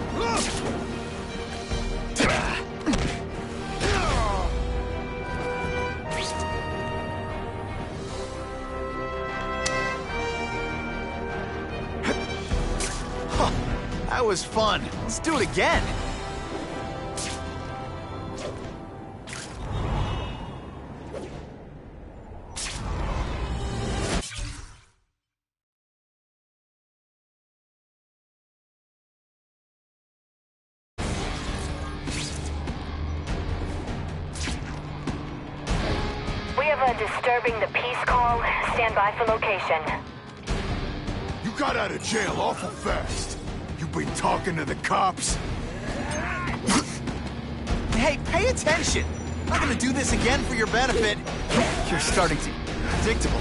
That was fun. Let's do it again. We have a disturbing the peace call. Stand by for location. You got out of jail awful fast. You been talking to the cops? Hey, pay attention. I'm not gonna do this again for your benefit. You're starting to get predictable.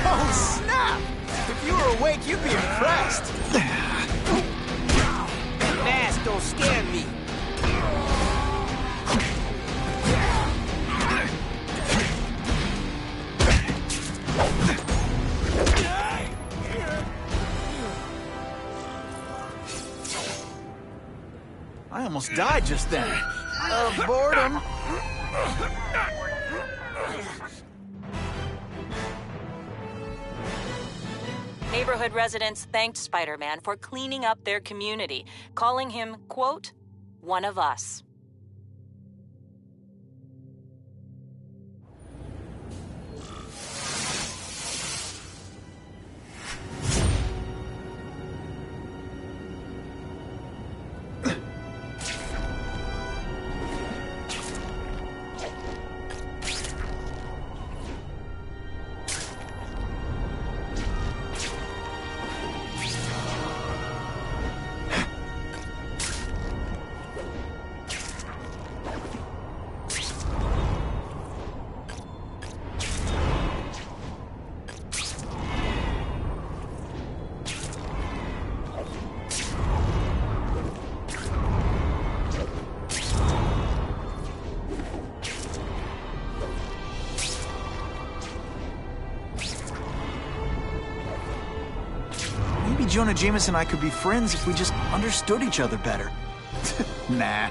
Oh, snap! If you were awake, you'd be impressed. Fast, don't scare me. I almost died just then. Of boredom. Neighborhood residents thanked Spider-Man for cleaning up their community, calling him, quote, one of us. Maybe Jonah Jameson and I could be friends if we just understood each other better. Nah.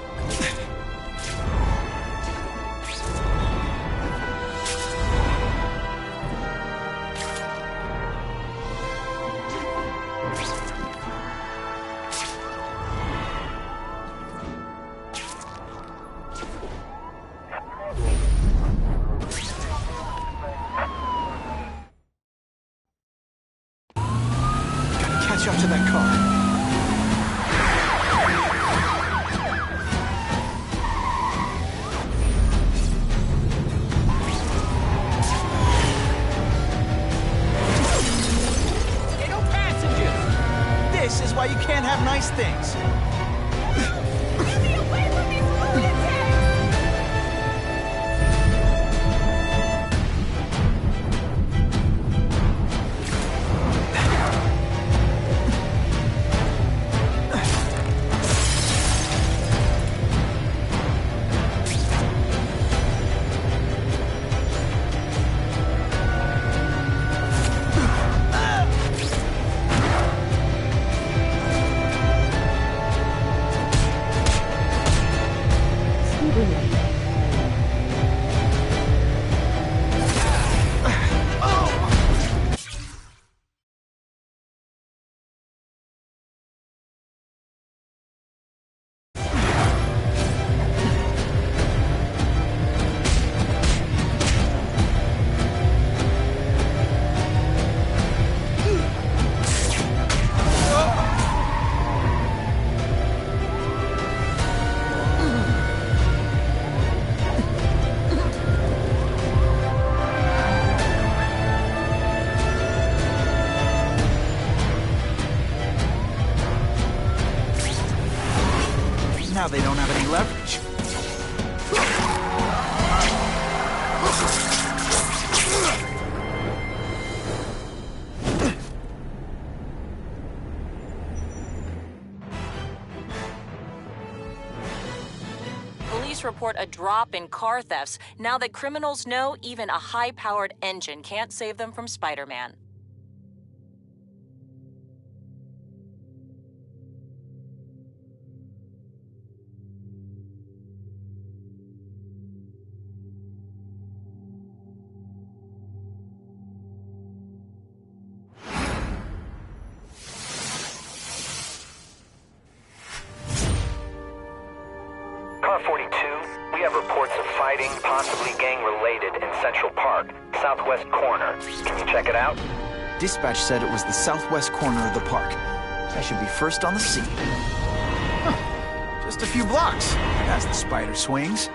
Catch up to that car. Hey, no passengers! This is why you can't have nice things. Get me away from these lunatics! Now they don't have any leverage. Police report a drop in car thefts now that criminals know even a high-powered engine can't save them from Spider-Man. Car 42, we have reports of fighting, possibly gang-related, in Central Park, southwest corner. Can you check it out? Dispatch said it was the southwest corner of the park. I should be first on the scene. Huh. Just a few blocks, as the spider swings.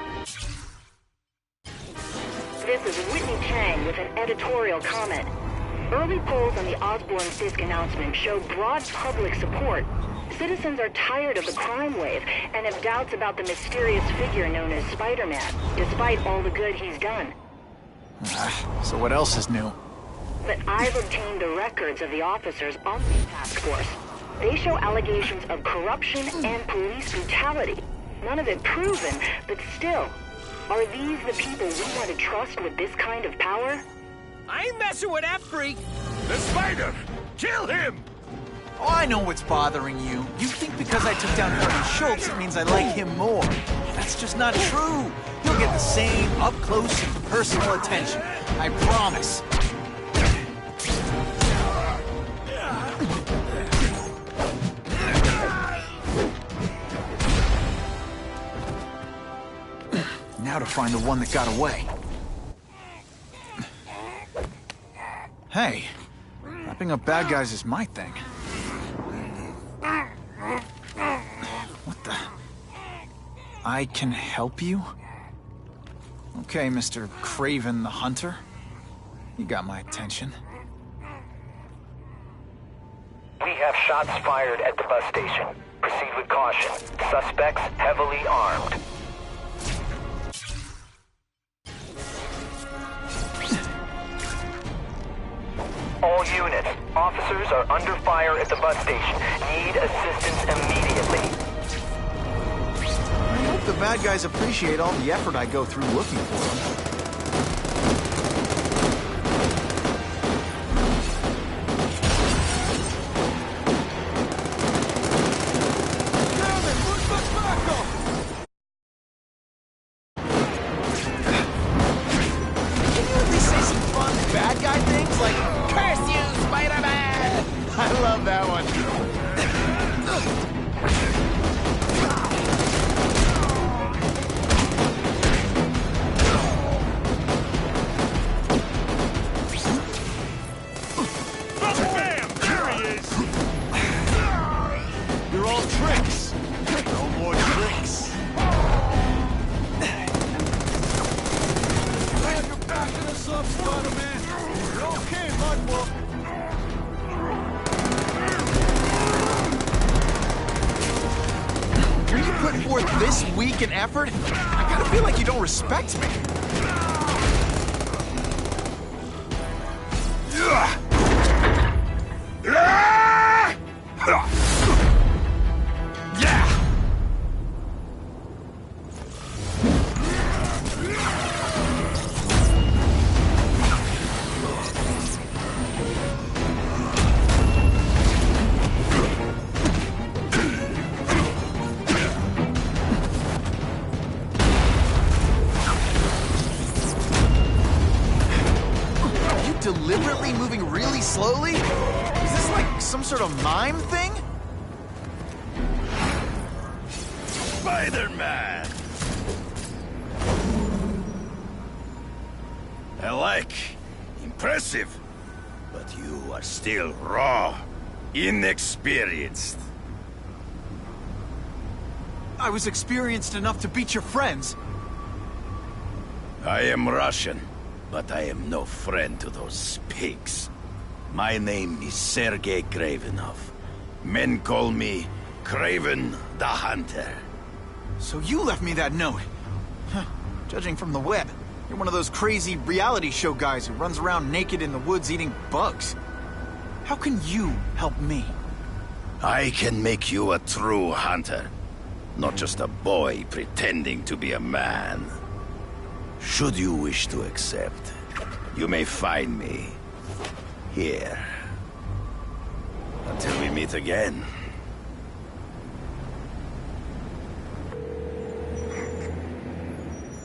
This is Whitney Chang with an editorial comment. Early polls on the Osborne's disc announcement show broad public support. Citizens are tired of the crime wave and have doubts about the mysterious figure known as Spider-Man, despite all the good he's done. So what else is new? But I've obtained the records of the officers on the task force. They show allegations of corruption and police brutality. None of it proven, but still. Are these the people we want to trust with this kind of power? I ain't messing with that freak! The spider! Kill him! Oh, I know what's bothering you. You think because I took down Harvey Schultz, it means I like him more. That's just not true. You'll get the same up-close and personal attention. I promise. Now to find the one that got away. Hey, wrapping up bad guys is my thing. What the? I can help you? Okay, Mr. Craven the Hunter. You got my attention. We have shots fired at the bus station. Proceed with caution. Suspects heavily armed. All units, officers are under fire at the bus station. Need assistance immediately. I hope the bad guys appreciate all the effort I go through looking for them. love that one. Bam! There he is! You're all tricks. No more tricks. Glad you're backing us up, Spooderman. You're okay, Mudbook. You put forth this weak an effort? I gotta feel like you don't respect me. Deliberately moving really slowly? Is this like some sort of mime thing? Spider-Man! I like. Impressive. But you are still raw. Inexperienced. I was experienced enough to beat your friends. I am Russian, but I am no friend to those pigs. My name is Sergei Kravenov. Men call me Kraven the Hunter. So you left me that note. Huh. Judging from the web, you're one of those crazy reality show guys who runs around naked in the woods eating bugs. How can you help me? I can make you a true hunter. Not just a boy pretending to be a man. Should you wish to accept, you may find me here. Until we meet again.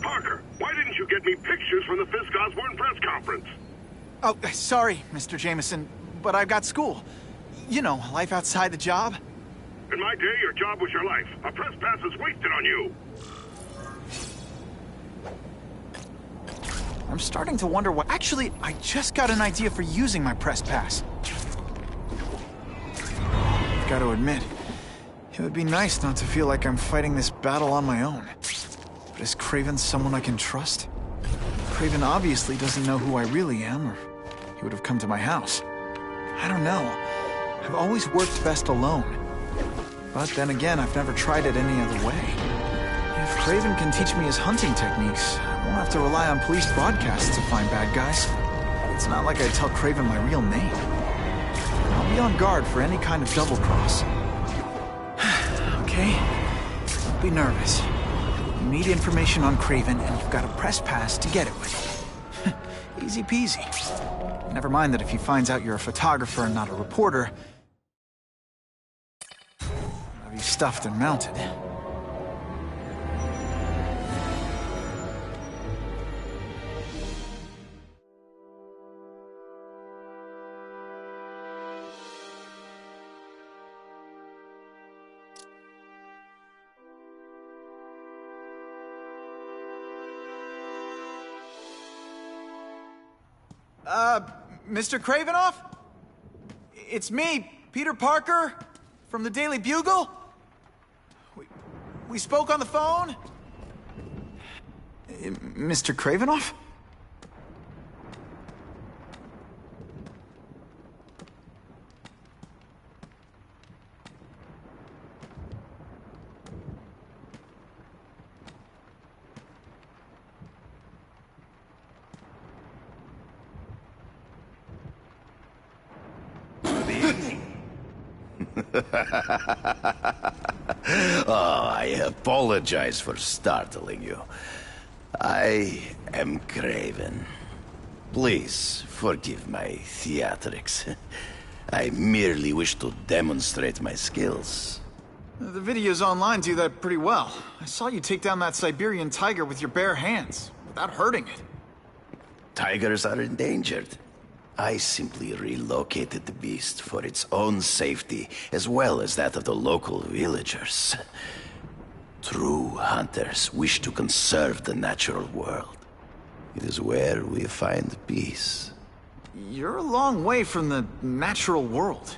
Parker, why didn't you get me pictures from the Fisk Osborn press conference? Oh, sorry, Mr. Jameson, but I've got school. You know, life outside the job. In my day, your job was your life. A press pass is wasted on you. I'm starting to wonder what... Actually, I just got an idea for using my press pass. I've got to admit, it would be nice not to feel like I'm fighting this battle on my own. But is Kraven someone I can trust? Kraven obviously doesn't know who I really am, or he would have come to my house. I don't know. I've always worked best alone. But then again, I've never tried it any other way. If Kraven can teach me his hunting techniques, I won't have to rely on police broadcasts to find bad guys. It's not like I tell Kraven my real name. I'll be on guard for any kind of double-cross. Okay? Don't be nervous. You need information on Kraven, and you've got a press pass to get it with. Easy peasy. Never mind that if he finds out you're a photographer and not a reporter, I'll have you stuffed and mounted. Mr. Kravenov? It's me, Peter Parker, from the Daily Bugle. We spoke on the phone? Mr. Kravenov? Oh, I apologize for startling you. I am Kraven. Please forgive my theatrics. I merely wish to demonstrate my skills. The videos online do that pretty well. I saw you take down that Siberian tiger with your bare hands, without hurting it. Tigers are endangered. I simply relocated the beast for its own safety, as well as that of the local villagers. True hunters wish to conserve the natural world. It is where we find peace. You're a long way from the natural world.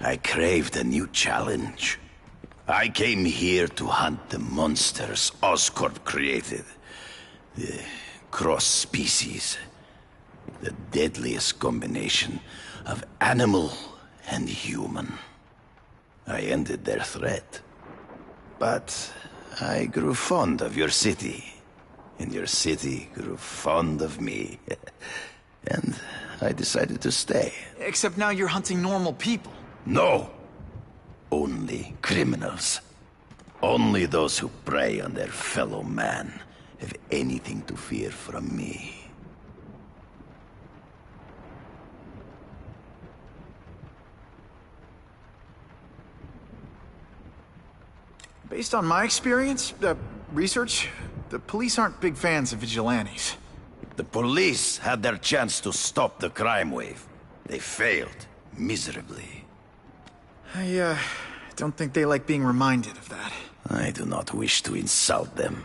I craved a new challenge. I came here to hunt the monsters Oscorp created. The cross-species. The deadliest combination of animal and human. I ended their threat. But I grew fond of your city. And your city grew fond of me. And I decided to stay. Except now you're hunting normal people. No! Only criminals. Only those who prey on their fellow man have anything to fear from me. Based on my experience, research, the police aren't big fans of vigilantes. The police had their chance to stop the crime wave. They failed, miserably. I don't think they like being reminded of that. I do not wish to insult them.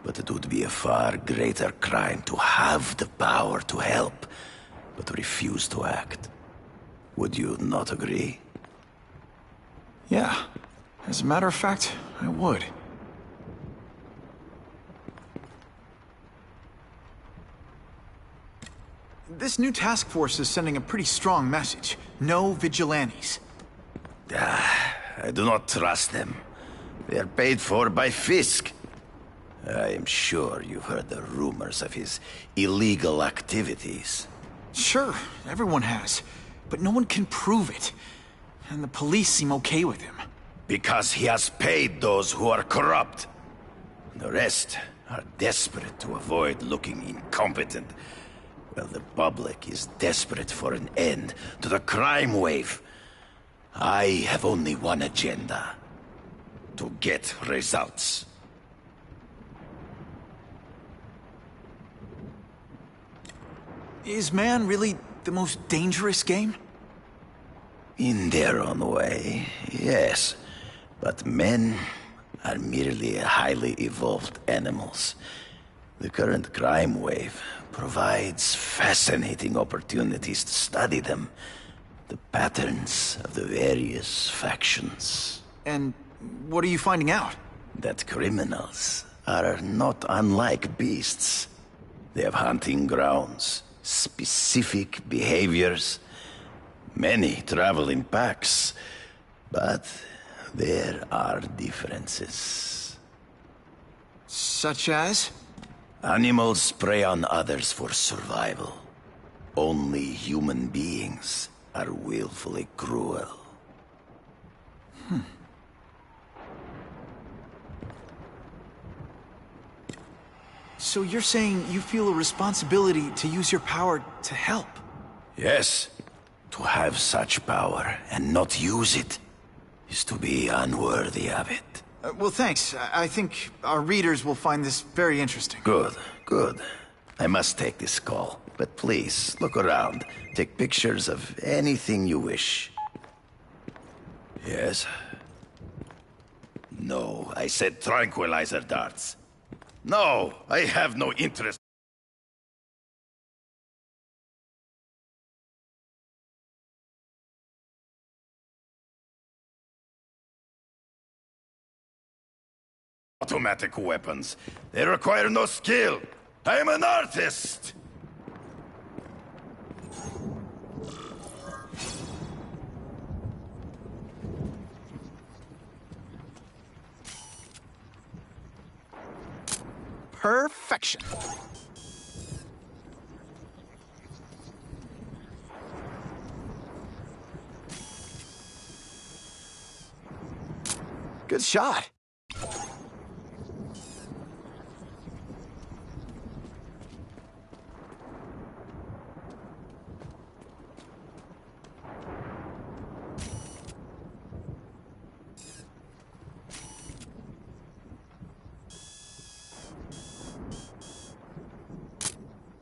But it would be a far greater crime to have the power to help, but refuse to act. Would you not agree? Yeah. As a matter of fact, I would. This new task force is sending a pretty strong message. No vigilantes. I do not trust them. They are paid for by Fisk. I am sure you've heard the rumors of his illegal activities. Sure, everyone has. But no one can prove it. And the police seem okay with him. Because he has paid those who are corrupt. The rest are desperate to avoid looking incompetent. Well, the public is desperate for an end to the crime wave. I have only one agenda. To get results. Is man really the most dangerous game? In their own way, yes. But men are merely highly evolved animals. The current crime wave provides fascinating opportunities to study them. The patterns of the various factions. And what are you finding out? That criminals are not unlike beasts. They have hunting grounds, specific behaviors. Many travel in packs, but there are differences. Such as? Animals prey on others for survival. Only human beings are willfully cruel. So you're saying you feel a responsibility to use your power to help? Yes. To have such power and not use it is to be unworthy of it. Well, thanks. I think our readers will find this very interesting. Good, good. I must take this call, but please, look around. Take pictures of anything you wish. Yes? No, I said tranquilizer darts. No, I have no interest. Automatic weapons. They require no skill. I am an artist. Perfection. Good shot.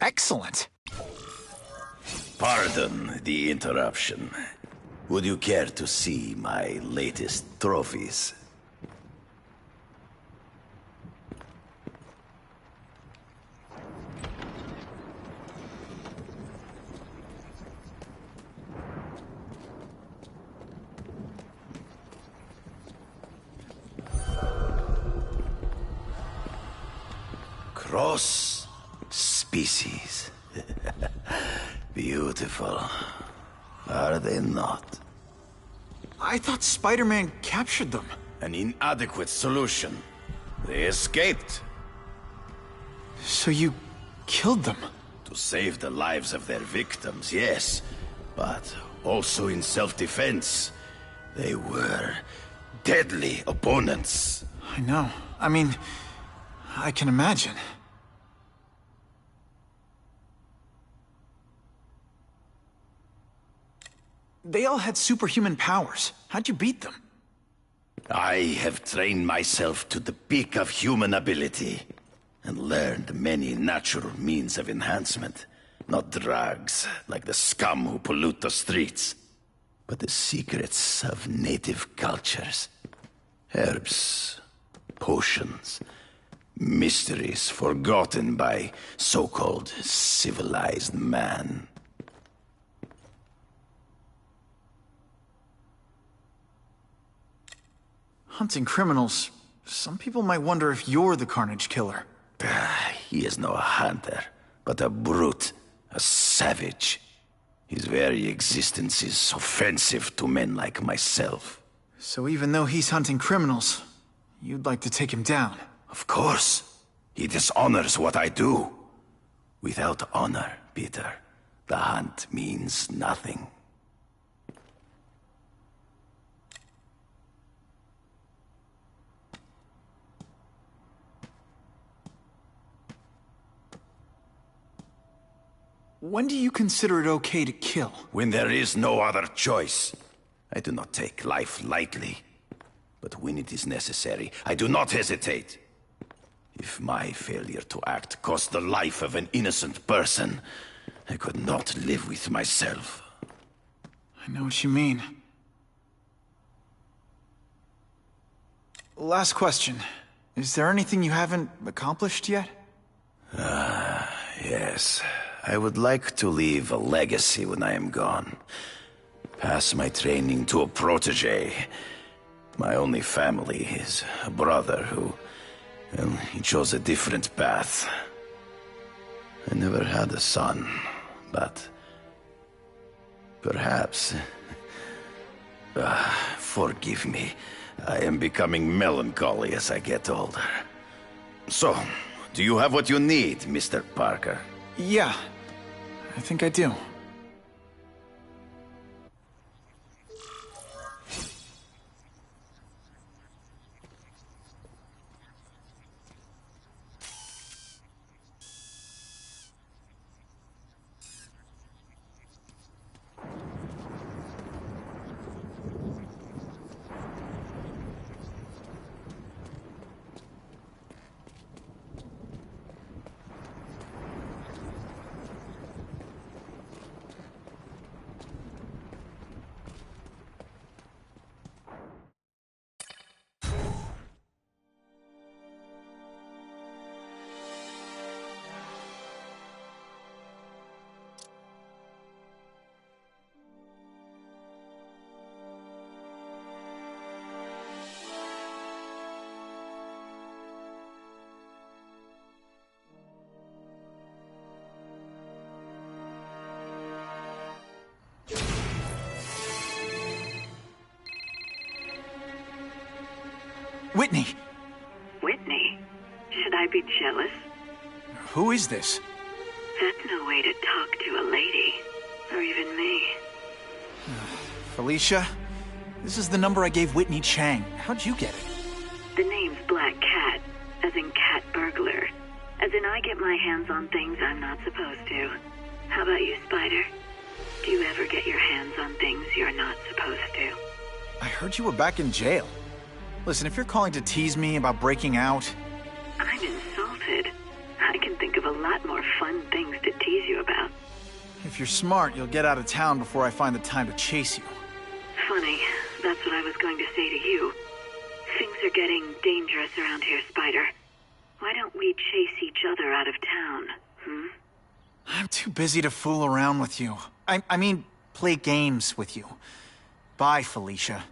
Excellent. Pardon the interruption. Would you care to see my latest trophies? Cross species. Beautiful. Are they not? I thought Spider-Man captured them. An inadequate solution. They escaped. So you killed them? To save the lives of their victims, yes. But also in self-defense. They were deadly opponents. I know. I mean, I can imagine. They all had superhuman powers. How'd you beat them? I have trained myself to the peak of human ability, and learned many natural means of enhancement. Not drugs, like the scum who pollute the streets, but the secrets of native cultures. Herbs, potions, mysteries forgotten by so-called civilized man. Hunting criminals. Some people might wonder if you're the Carnage Killer. He is no hunter, but a brute, a savage. His very existence is offensive to men like myself. So even though he's hunting criminals, you'd like to take him down? Of course. He dishonors what I do. Without honor, Peter, the hunt means nothing. When do you consider it okay to kill? When there is no other choice. I do not take life lightly. But when it is necessary, I do not hesitate. If my failure to act cost the life of an innocent person, I could not live with myself. I know what you mean. Last question. Is there anything you haven't accomplished yet? Yes. I would like to leave a legacy when I am gone. Pass my training to a protege. My only family is a brother who... well, he chose a different path. I never had a son, but... perhaps... forgive me. I am becoming melancholy as I get older. So, do you have what you need, Mr. Parker? Yeah, I think I do. Whitney! Whitney? Should I be jealous? Who is this? That's no way to talk to a lady. Or even me. Felicia? This is the number I gave Whitney Chang. How'd you get it? The name's Black Cat, as in cat burglar. As in I get my hands on things I'm not supposed to. How about you, Spider? Do you ever get your hands on things you're not supposed to? I heard you were back in jail. Listen, if you're calling to tease me about breaking out... I'm insulted. I can think of a lot more fun things to tease you about. If you're smart, you'll get out of town before I find the time to chase you. Funny, that's what I was going to say to you. Things are getting dangerous around here, Spider. Why don't we chase each other out of town, I'm too busy to fool around with you. I mean, play games with you. Bye, Felicia.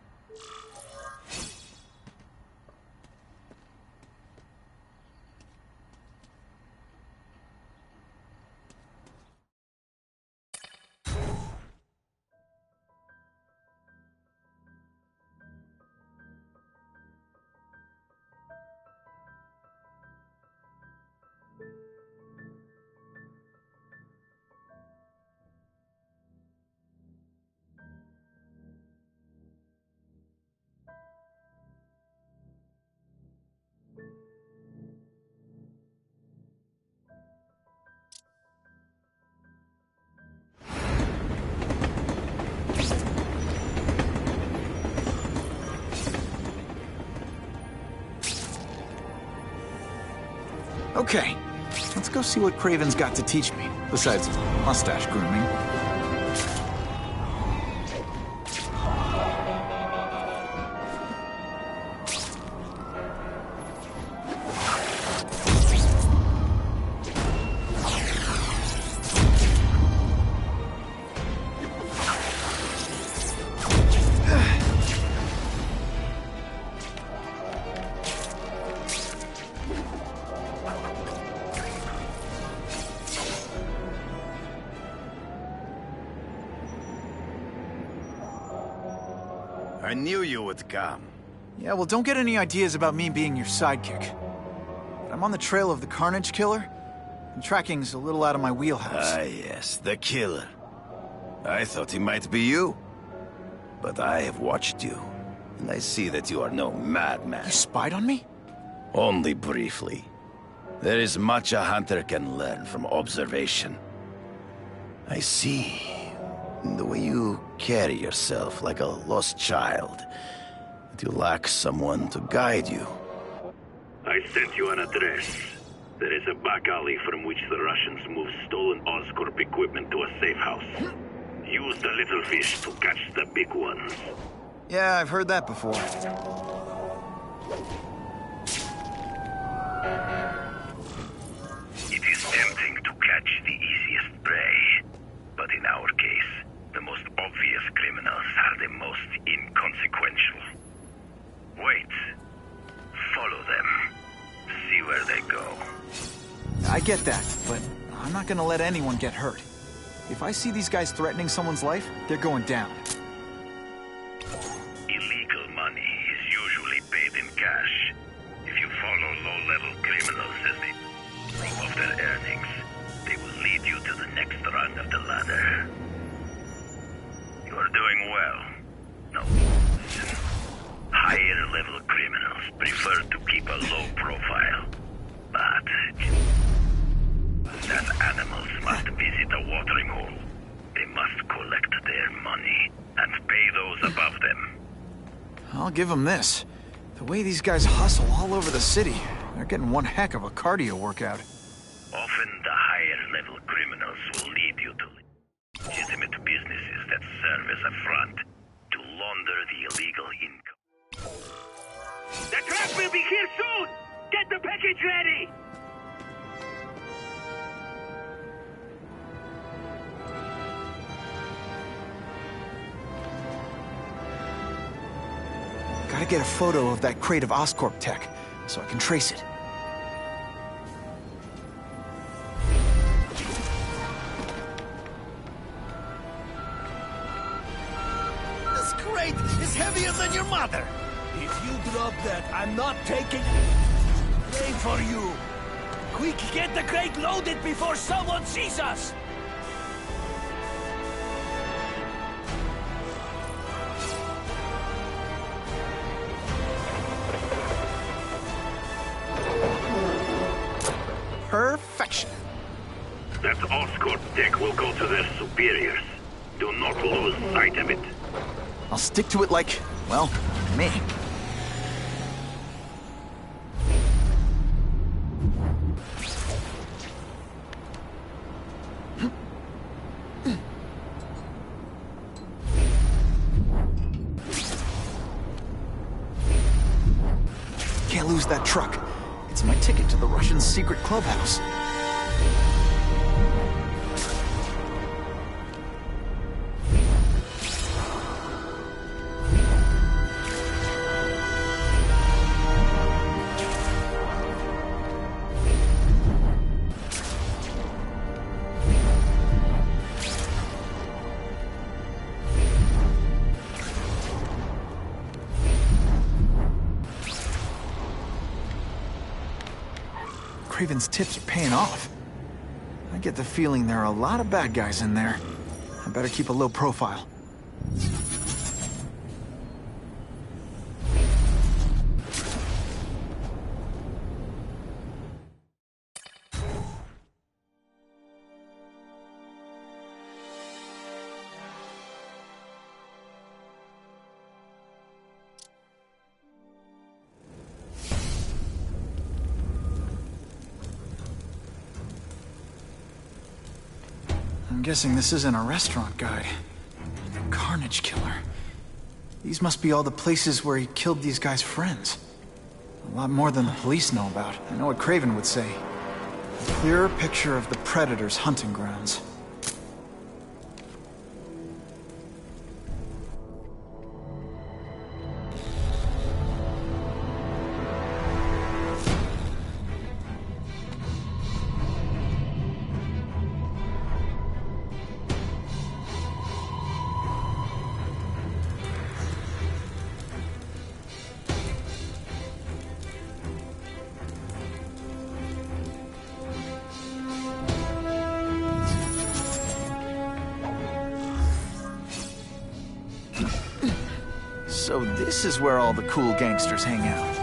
Okay, let's go see what Craven's got to teach me, besides mustache grooming. I knew you would come. Yeah, well, don't get any ideas about me being your sidekick. I'm on the trail of the Carnage Killer, and tracking's a little out of my wheelhouse. Ah, yes, the killer. I thought he might be you. But I have watched you, and I see that you are no madman. You spied on me? Only briefly. There is much a hunter can learn from observation. I see. The way you carry yourself like a lost child. That you lack someone to guide you. I sent you an address. There is a back alley from which the Russians move stolen Oscorp equipment to a safe house. Use the little fish to catch the big ones. Yeah, I've heard that before. It is tempting to catch the easiest prey. But in our case, the most obvious criminals are the most inconsequential. Wait. Follow them. See where they go. I get that, but I'm not gonna let anyone get hurt. If I see these guys threatening someone's life, they're going down. Illegal money is usually paid in cash. If you follow low-level criminals as they rob off their earnings, they will lead you to the next rung of the ladder. You are doing well. No, listen. Higher-level criminals prefer to keep a low profile. But that animals must visit a watering hole. They must collect their money and pay those above them. I'll give them this. The way these guys hustle all over the city, they're getting one heck of a cardio workout. Often the higher-level criminals will lead you to legitimate businesses that serve as a front to launder the illegal income. The truck will be here soon! Get the package ready! Gotta get a photo of that crate of Oscorp tech, so I can trace it. This crate is heavier than your mother! If you drop that, I'm not taking... Wait for you! Quick, get the crate loaded before someone sees us! Perfection. That Oscorp tech will go to their superiors. Do not lose sight of it. I'll stick to it like, well, me. lose that truck. It's my ticket to the Russian secret clubhouse. Craven's tips are paying off. I get the feeling there are a lot of bad guys in there. I better keep a low profile. I'm guessing this isn't a restaurant guide. Carnage Killer. These must be all the places where he killed these guys' friends. A lot more than the police know about. I know what Craven would say. A clearer picture of the Predator's hunting grounds. So this is where all the cool gangsters hang out.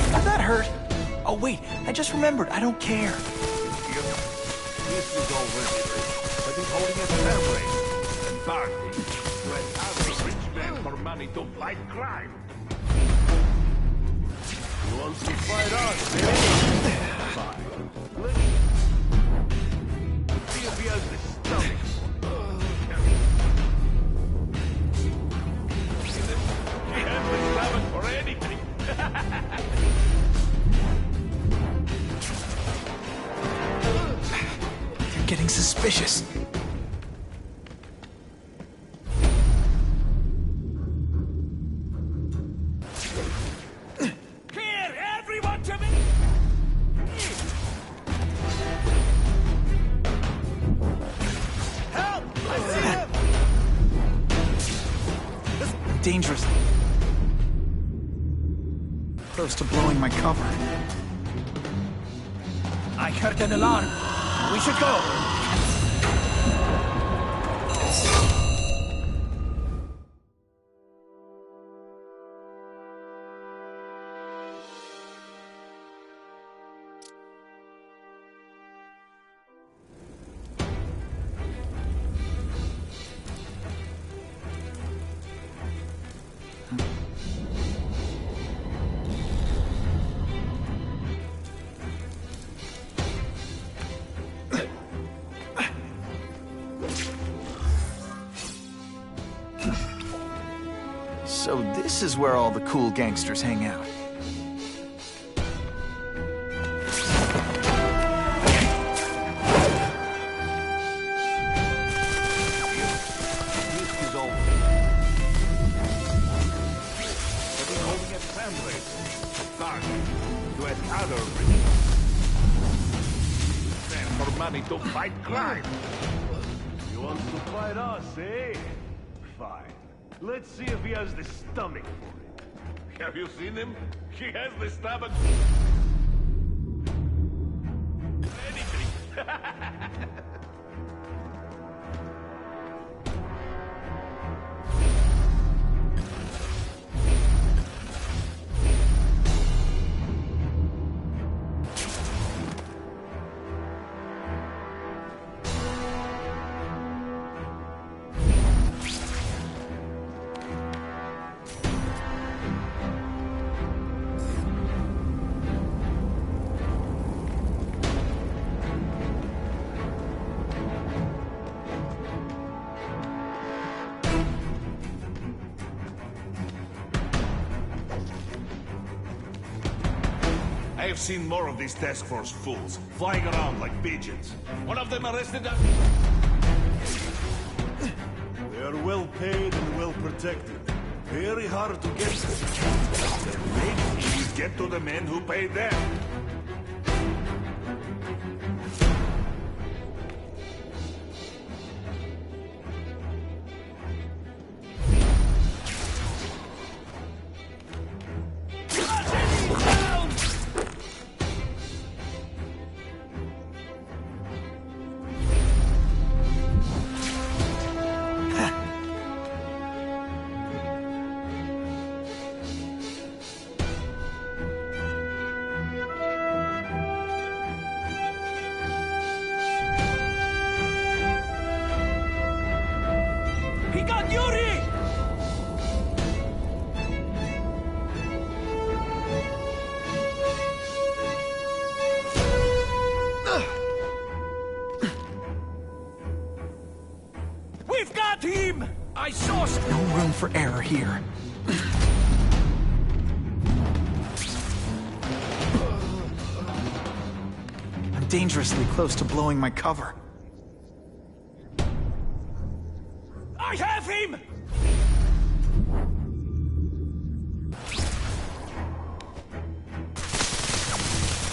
Did that hurt? Oh wait, I just remembered, I don't care. This is already but he's holding a celebrate and party when other rich men for money to fight crime. He wants to fight us, eh? Fine. Let's see if he has the stomach. He has the stomach for anything. They're getting suspicious. Dangerous. Close to blowing my cover. I heard an alarm. We should go. So this is where all the cool gangsters hang out. This is over. But he's holding a family. Start to another rich man for money to fight crime. He wants to fight us, eh? Fine. Let's see if he has the stomach for it. Have you seen him? He has the stomach. Anything. have seen more of these task force fools, flying around like pigeons. One of them arrested us. They are well paid and well protected. Very hard to get to. Then maybe we get to the men who paid them. We've got him! I saw... No room for error here. I'm dangerously close to blowing my cover. I have him!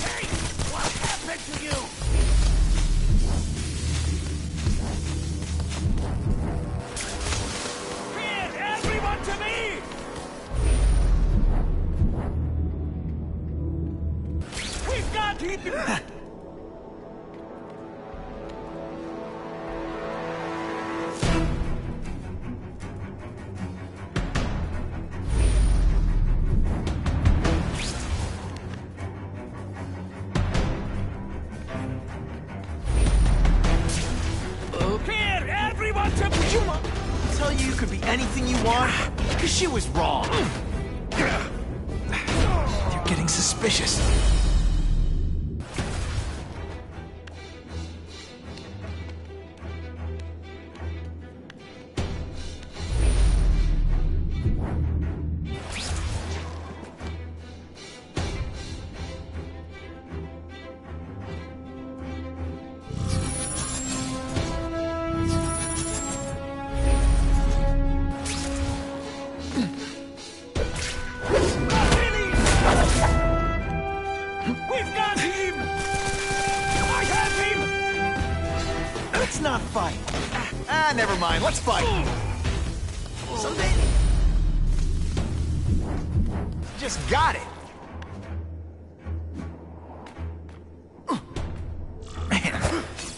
Hey! What happened to you? Everyone to me! We've got him! Here, everyone to me! Tell you could be anything you want, because she was wrong. You're getting suspicious. We've got him! I have him! Let's not fight. Never mind. Let's fight. Someday... Just got it. Man,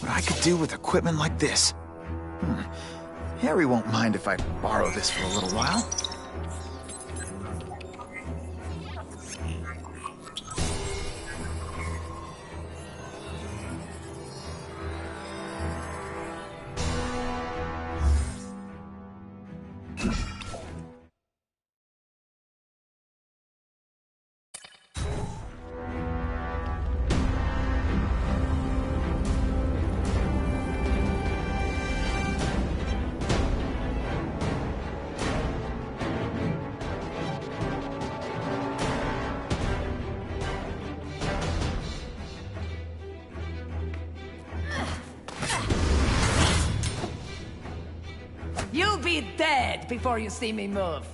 what I could do with equipment like this. Harry won't mind if I borrow this for a little while. You'll be dead before you see me move.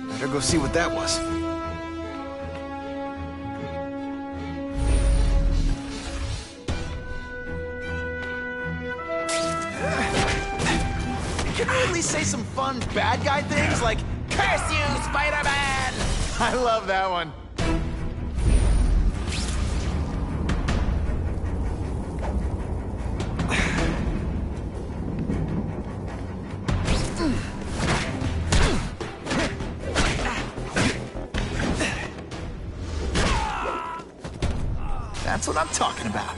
Better go see what that was. Can you at least say some fun bad guy things like, "Curse you, Spider-Man"? I love that one. That's what I'm talking about.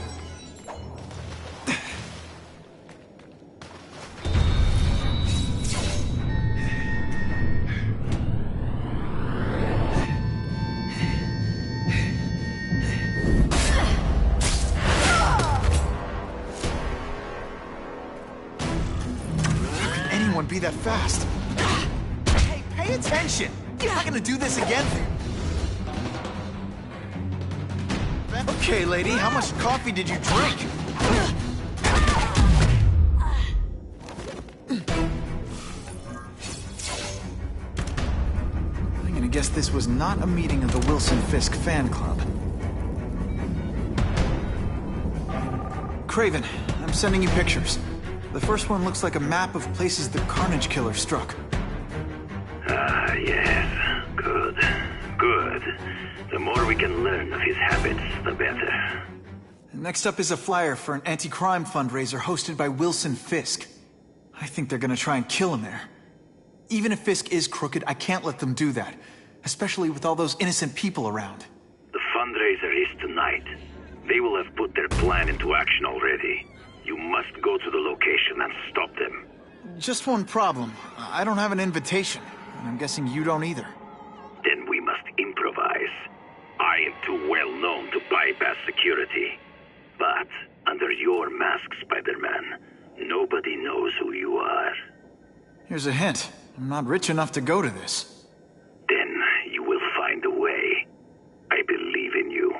How could anyone be that fast? attention! You're not gonna do this again? Okay, lady, how much coffee did you drink? I'm gonna guess this was not a meeting of the Wilson Fisk fan club. Craven, I'm sending you pictures. The first one looks like a map of places the Carnage Killer struck. Ah, yes. Good. Good. The more we can learn of his habits, the better. Next up is a flyer for an anti-crime fundraiser hosted by Wilson Fisk. I think they're gonna try and kill him there. Even if Fisk is crooked, I can't let them do that. Especially with all those innocent people around. The fundraiser is tonight. They will have put their plan into action already. You must go to the location and stop them. Just one problem. I don't have an invitation, and I'm guessing you don't either. Then we must improvise. I am too well known to bypass security. But under your mask, Spider-Man, nobody knows who you are. Here's a hint. I'm not rich enough to go to this. Then you will find a way. I believe in you.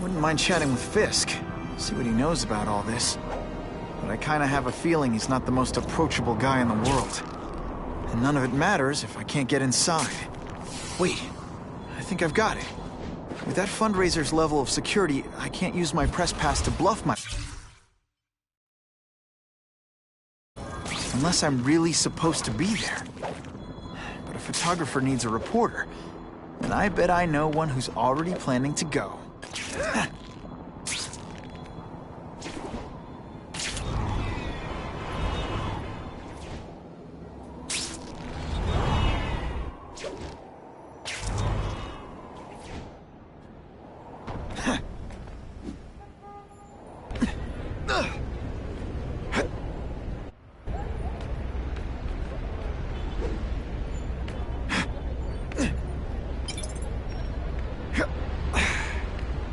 Wouldn't mind chatting with Fisk. See what he knows about all this. But I kinda have a feeling he's not the most approachable guy in the world. And none of it matters if I can't get inside. Wait, I think I've got it. With that fundraiser's level of security, I can't use my press pass to bluff my... Unless I'm really supposed to be there. But a photographer needs a reporter. And I bet I know one who's already planning to go.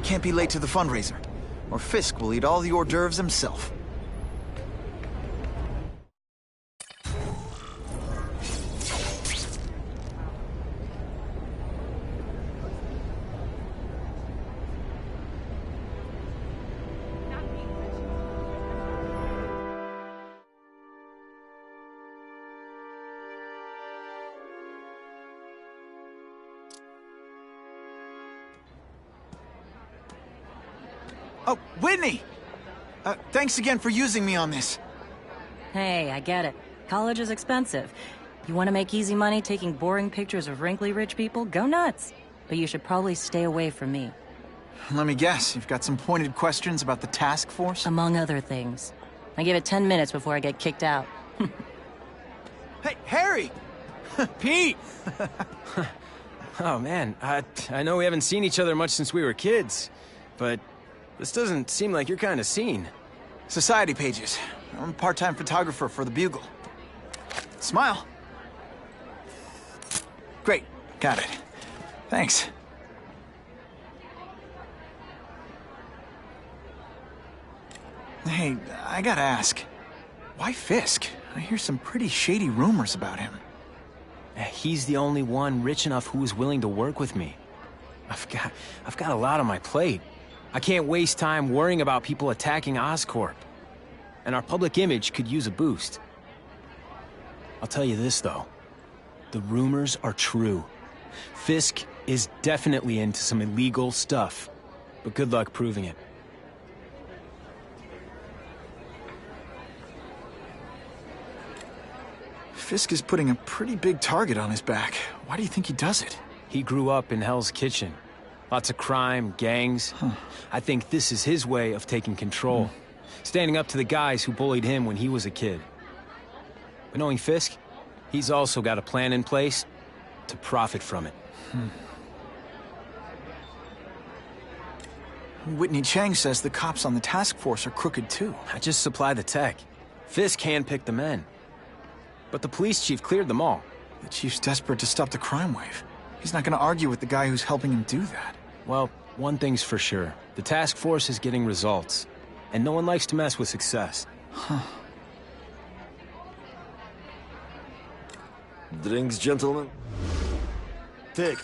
Can't be late to the fundraiser, or Fisk will eat all the hors d'oeuvres himself. Oh, Whitney! Thanks again for using me on this. Hey, I get it. College is expensive. You want to make easy money taking boring pictures of wrinkly rich people? Go nuts. But you should probably stay away from me. Let me guess, you've got some pointed questions about the task force? Among other things. I give it 10 minutes before I get kicked out. Hey, Harry! Pete! Oh, man, I know we haven't seen each other much since we were kids, but this doesn't seem like your kind of scene. Society pages. I'm a part-time photographer for the Bugle. Smile. Great, got it. Thanks. Hey, I gotta ask, why Fisk? I hear some pretty shady rumors about him. He's the only one rich enough who is willing to work with me. I've got a lot on my plate. I can't waste time worrying about people attacking Oscorp. And our public image could use a boost. I'll tell you this, though. The rumors are true. Fisk is definitely into some illegal stuff. But good luck proving it. Fisk is putting a pretty big target on his back. Why do you think he does it? He grew up in Hell's Kitchen. Lots of crime, gangs. I think this is his way of taking control. Standing up to the guys who bullied him when he was a kid. But knowing Fisk, he's also got a plan in place to profit from it. Whitney Chang says the cops on the task force are crooked too. I just supply the tech. Fisk handpicked the men. But the police chief cleared them all. The chief's desperate to stop the crime wave. He's not gonna argue with the guy who's helping him do that. Well, one thing's for sure. The task force is getting results. And no one likes to mess with success. Drinks, gentlemen? Take.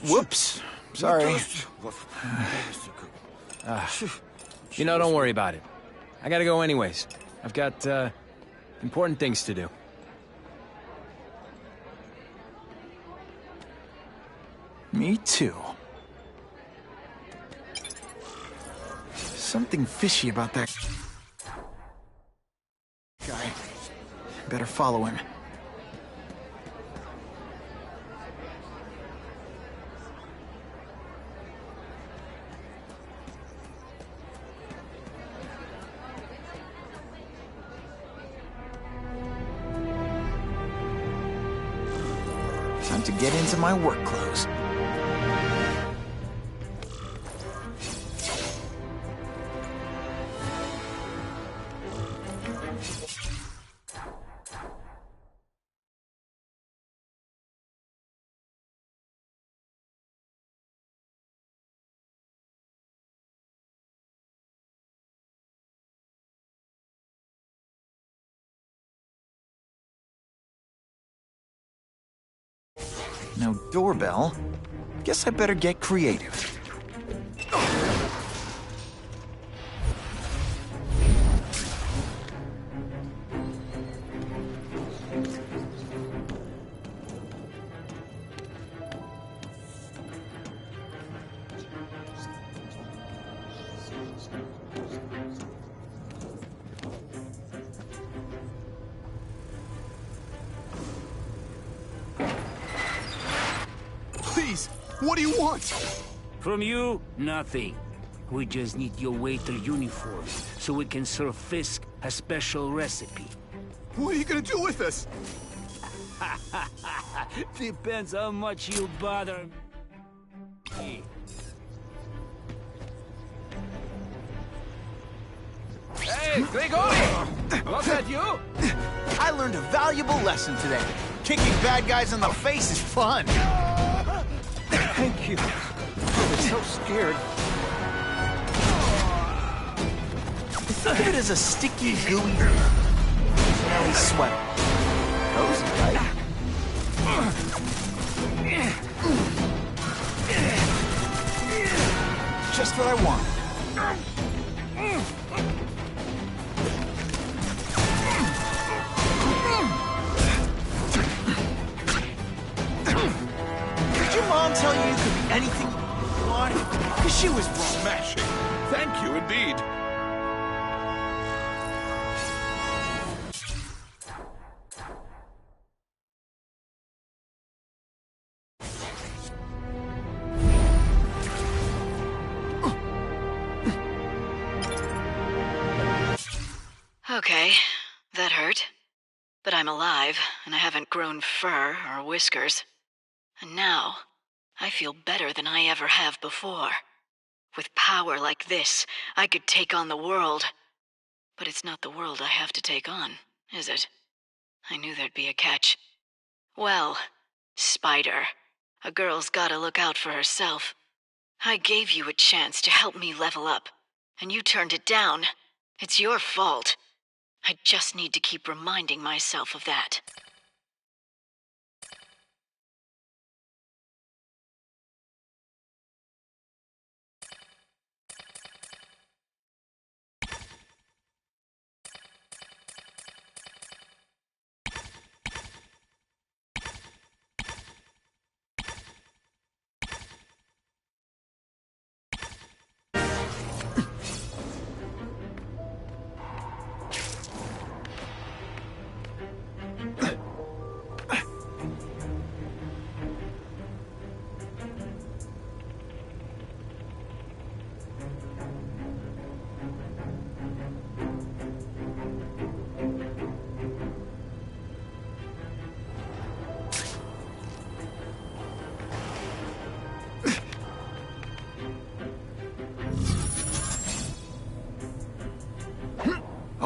Whoops. Sorry. You know, don't worry about it. I gotta go anyways. I've got, important things to do. Me too. Something fishy about that guy. Better follow him. Time to get into my work clothes. No doorbell. Guess I better get creative. Please, what do you want? From you, nothing. We just need your waiter uniform, so we can serve Fisk a special recipe. What are you gonna do with us? Depends how much you bother me. Hey, Grigori! Was that you? I learned a valuable lesson today. Kicking bad guys in the face is fun. Thank you. I'm so scared. Think of it as a sticky, gooey, smelly sweater. Cozy, right? Just what I want. Did your mom tell you could be anything you want? Because she was wrong. Smashing. Thank you indeed. Okay, that hurt. But I'm alive, and I haven't grown fur or whiskers. And now, I feel better than I ever have before. With power like this, I could take on the world. But it's not the world I have to take on, is it? I knew there'd be a catch. Well, Spider, a girl's gotta look out for herself. I gave you a chance to help me level up, and you turned it down. It's your fault. I just need to keep reminding myself of that.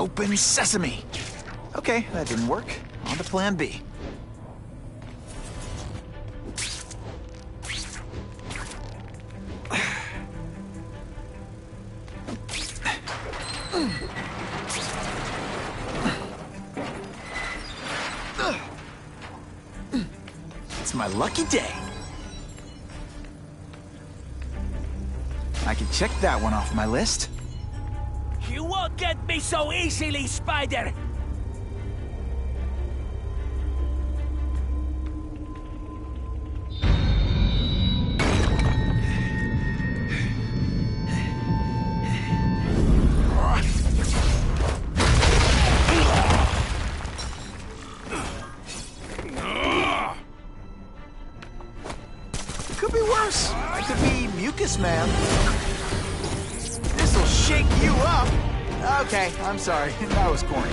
Open sesame! Okay, that didn't work. On to plan B. It's my lucky day. I can check that one off my list. You won't get me so easily, Spider! Could be worse. I could be Mucus Man. This'll shake you up. Okay, I'm sorry. That was corny.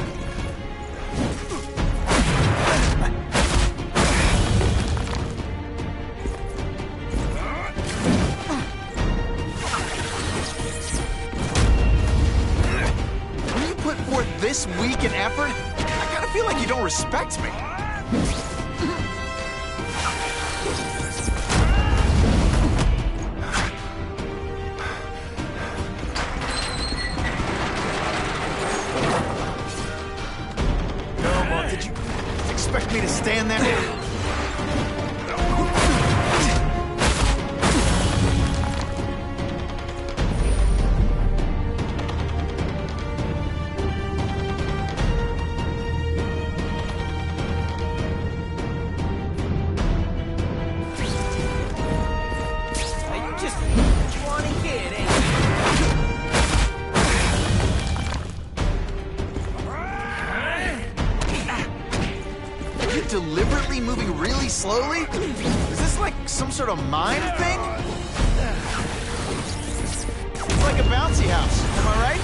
When you put forth this weak an effort, I kind of feel like you don't respect me. Expect me to stand there? You just want to get it. Deliberately moving really slowly? Is this like some sort of mime thing? It's like a bouncy house, am I right?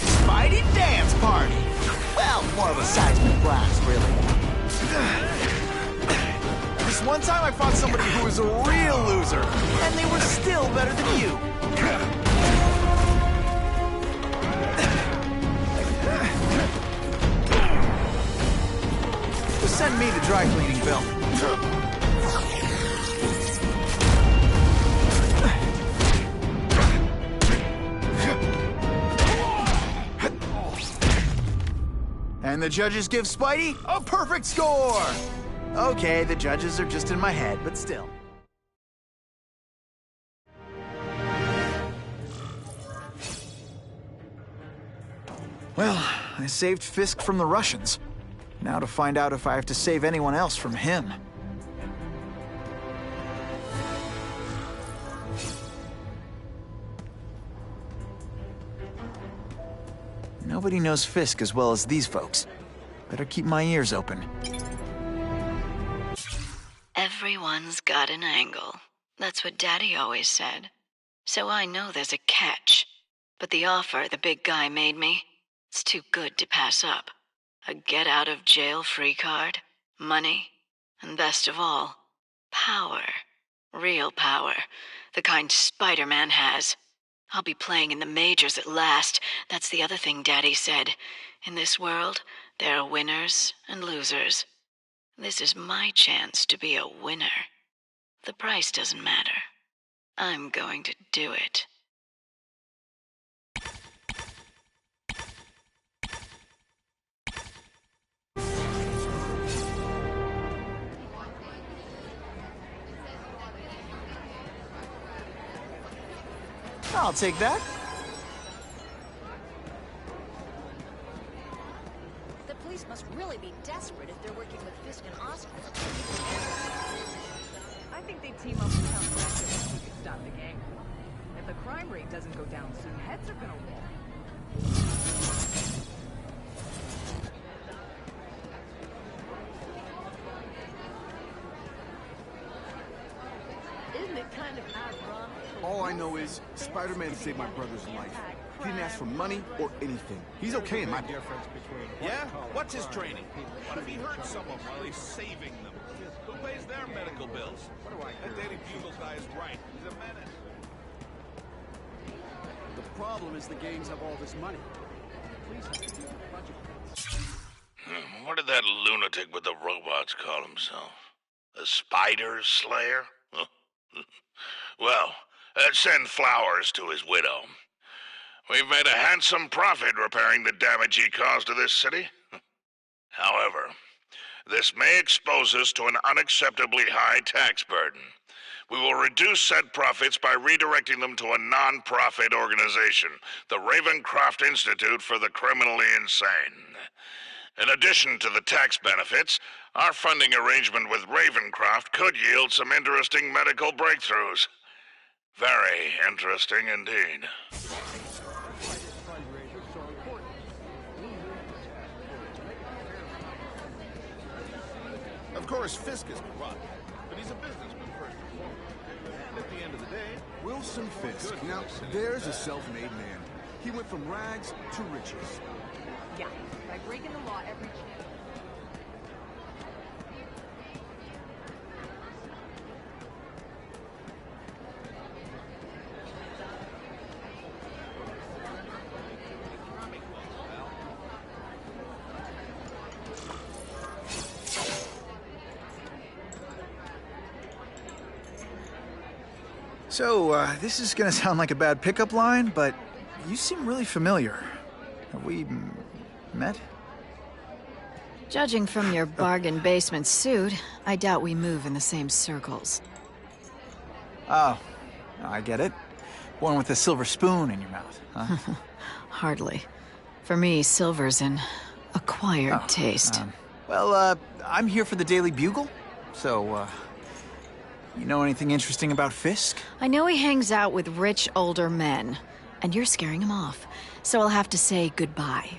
Spidey dance party! Well, more of a seismic blast, really. This one time I fought somebody who was a real loser, and they were still better than you. Just send me the dry cleaning bill. And the judges give Spidey a perfect score! Okay, the judges are just in my head, but still. Well, I saved Fisk from the Russians. Now to find out if I have to save anyone else from him. Nobody knows Fisk as well as these folks. Better keep my ears open. Everyone's got an angle. That's what Daddy always said. So I know there's a catch. But the offer the big guy made me, it's too good to pass up. A get-out-of-jail-free card, money, and best of all, power. Real power. The kind Spider-Man has. I'll be playing in the majors at last. That's the other thing Daddy said. In this world, there are winners and losers. This is my chance to be a winner. The price doesn't matter. I'm going to do it. I'll take that. The police must really be desperate if they're working with Fisk and Osborn. I think they team up with town residents who can stop the gang. If the crime rate doesn't go down soon, heads are gonna roll. Isn't it kind of ironic? Oh, I know is, Spider-Man saved my brother's life. He didn't ask for money or anything. He's okay in my book. Yeah? What's his training? What if he hurt someone while he's saving them? Who pays their medical bills? That Daily Bugle guy is right. He's a menace. The problem is the gangs have all this money. Please have to do the budget cuts. What did that lunatic with the robots call himself? A spider slayer? Well, send flowers to his widow. We've made a handsome profit repairing the damage he caused to this city. However, this may expose us to an unacceptably high tax burden. We will reduce said profits by redirecting them to a non-profit organization, the Ravencroft Institute for the Criminally Insane. In addition to the tax benefits, our funding arrangement with Ravencroft could yield some interesting medical breakthroughs. Very interesting indeed. Of course, Fisk is corrupt, but he's a businessman first and foremost. And at the end of the day, Wilson Fisk. Now, there's a self-made man. He went from rags to riches. Yeah, by breaking the law every chance. So, this is gonna sound like a bad pickup line, but you seem really familiar. Have we met? Judging from your bargain basement suit, I doubt we move in the same circles. Oh, I get it. One with a silver spoon in your mouth, huh? Hardly. For me, silver's an acquired taste. Well, I'm here for the Daily Bugle, so, you know anything interesting about Fisk? I know he hangs out with rich older men, and you're scaring him off, so I'll have to say goodbye.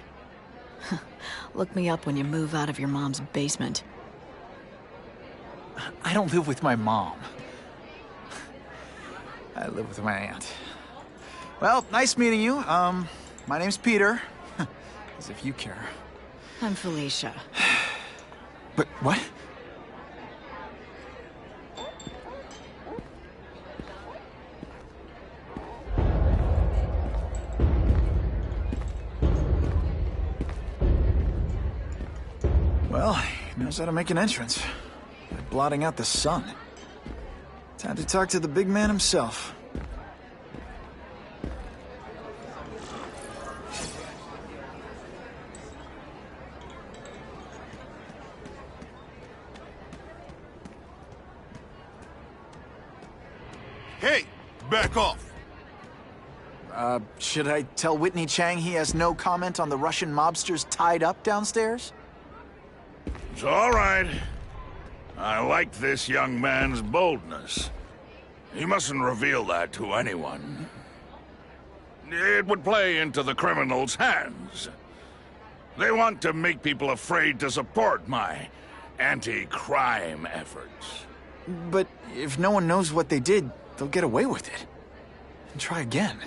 Look me up when you move out of your mom's basement. I don't live with my mom. I live with my aunt. Well, nice meeting you. My name's Peter. As if you care. I'm Felicia. But what? Well, he knows how to make an entrance. By blotting out the sun. Time to talk to the big man himself. Hey, back off. Should I tell Whitney Chang he has no comment on the Russian mobsters tied up downstairs? It's all right. I like this young man's boldness. He mustn't reveal that to anyone. It would play into the criminals' hands. They want to make people afraid to support my anti-crime efforts. But if no one knows what they did, they'll get away with it. And try again.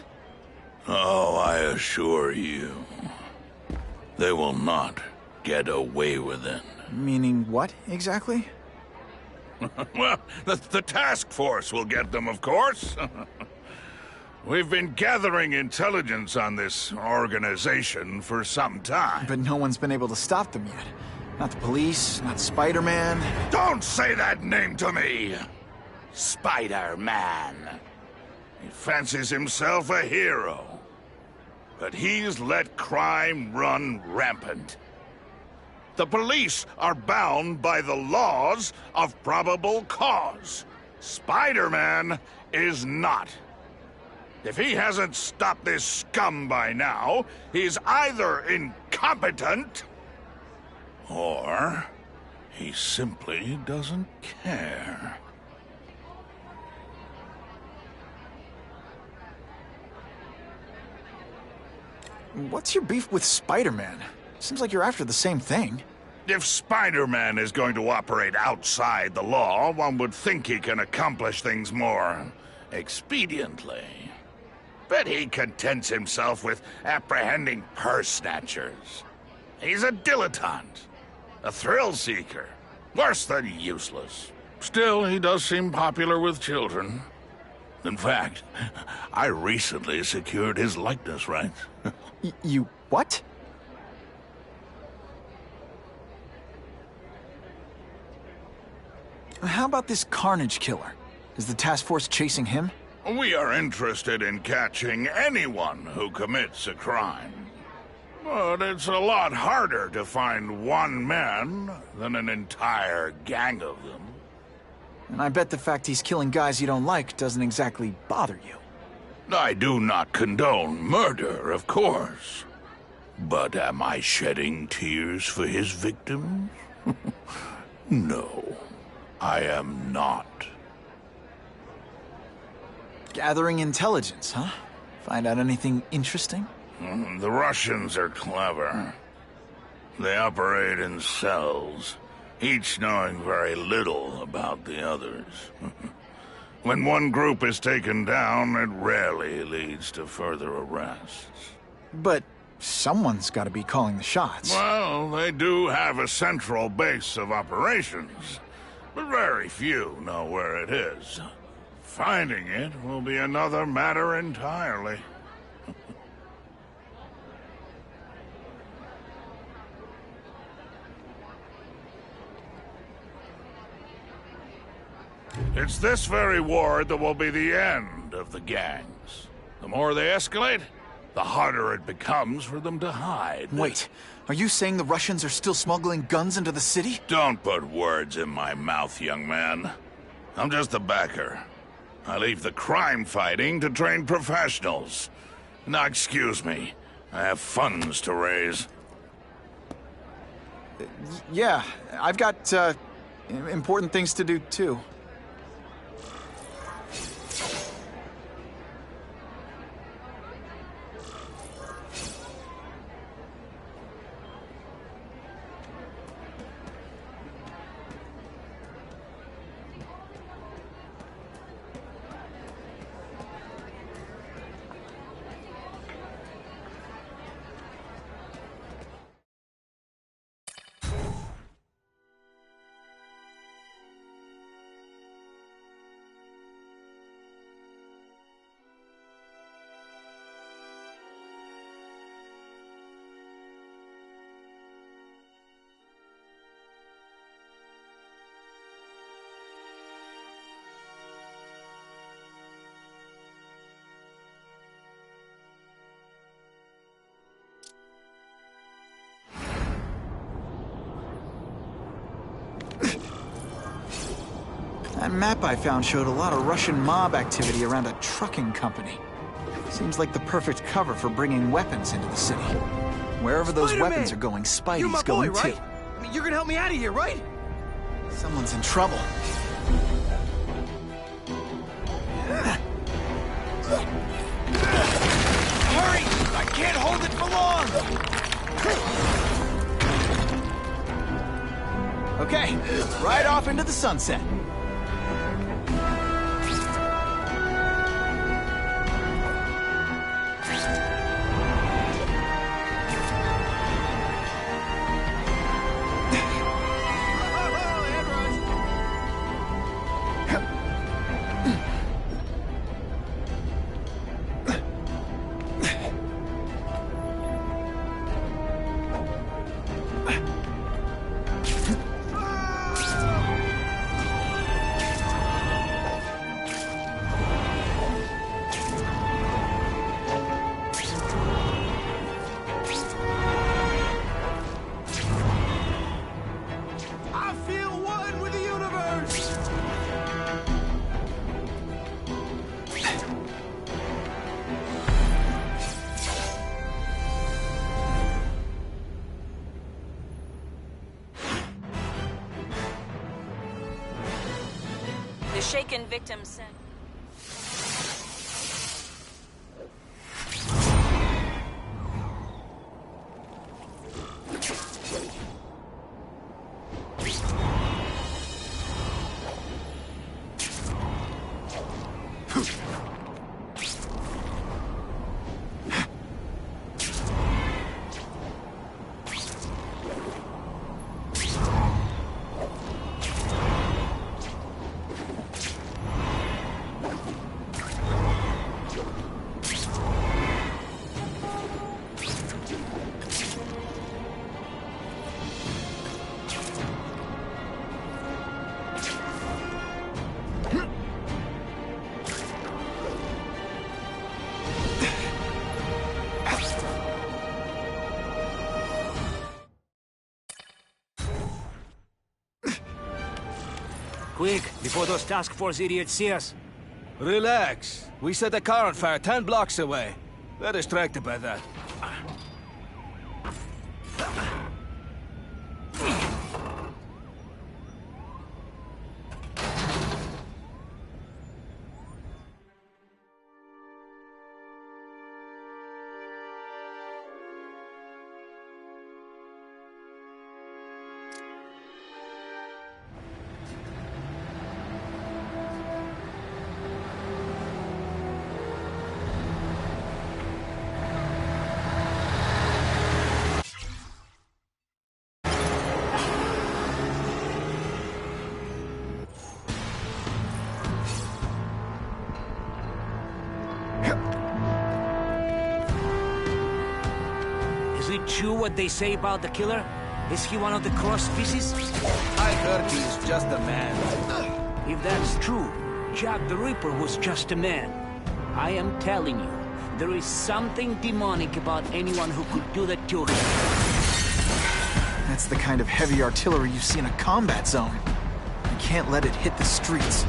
Oh, I assure you, they will not get away with it. Meaning what, exactly? Well, the task force will get them, of course. We've been gathering intelligence on this organization for some time. But no one's been able to stop them yet. Not the police, not Spider-Man. Don't say that name to me! Spider-Man. He fancies himself a hero. But he's let crime run rampant. The police are bound by the laws of probable cause. Spider-Man is not. If he hasn't stopped this scum by now, he's either incompetent or he simply doesn't care. What's your beef with Spider-Man? Seems like you're after the same thing. If Spider-Man is going to operate outside the law, one would think he can accomplish things more expediently. Bet he contents himself with apprehending purse snatchers. He's a dilettante, a thrill seeker, worse than useless. Still, he does seem popular with children. In fact, I recently secured his likeness rights. You what? How about this Carnage killer? Is the task force chasing him? We are interested in catching anyone who commits a crime. But it's a lot harder to find one man than an entire gang of them. And I bet the fact he's killing guys you don't like doesn't exactly bother you. I do not condone murder, of course. But am I shedding tears for his victims? No, I am not. Gathering intelligence, huh? Find out anything interesting? The Russians are clever. They operate in cells, each knowing very little about the others. When one group is taken down, it rarely leads to further arrests. But someone's got to be calling the shots. Well, they do have a central base of operations, but very few know where it is. Finding it will be another matter entirely. It's this very ward that will be the end of the gangs. The more they escalate, the harder it becomes for them to hide. Wait, are you saying the Russians are still smuggling guns into the city? Don't put words in my mouth, young man. I'm just a backer. I leave the crime fighting to trained professionals. Now, excuse me. I have funds to raise. Yeah, I've got, important things to do, too. That map I found showed a lot of Russian mob activity around a trucking company. Seems like the perfect cover for bringing weapons into the city. Wherever those weapons are going, Spidey's going too. Right? I mean, you're gonna help me out of here, right? Someone's in trouble. Hurry! I can't hold it for long! Okay, right off into the sunset. The shaken victim said... Quick, before those task force idiots see us. Relax. We set a car on fire 10 blocks away. They're distracted by that. Is it true what they say about the killer? Is he one of the cross species? I heard he's just a man. If that's true, Jack the Ripper was just a man. I am telling you, there is something demonic about anyone who could do that to him. That's the kind of heavy artillery you see in a combat zone. You can't let it hit the streets.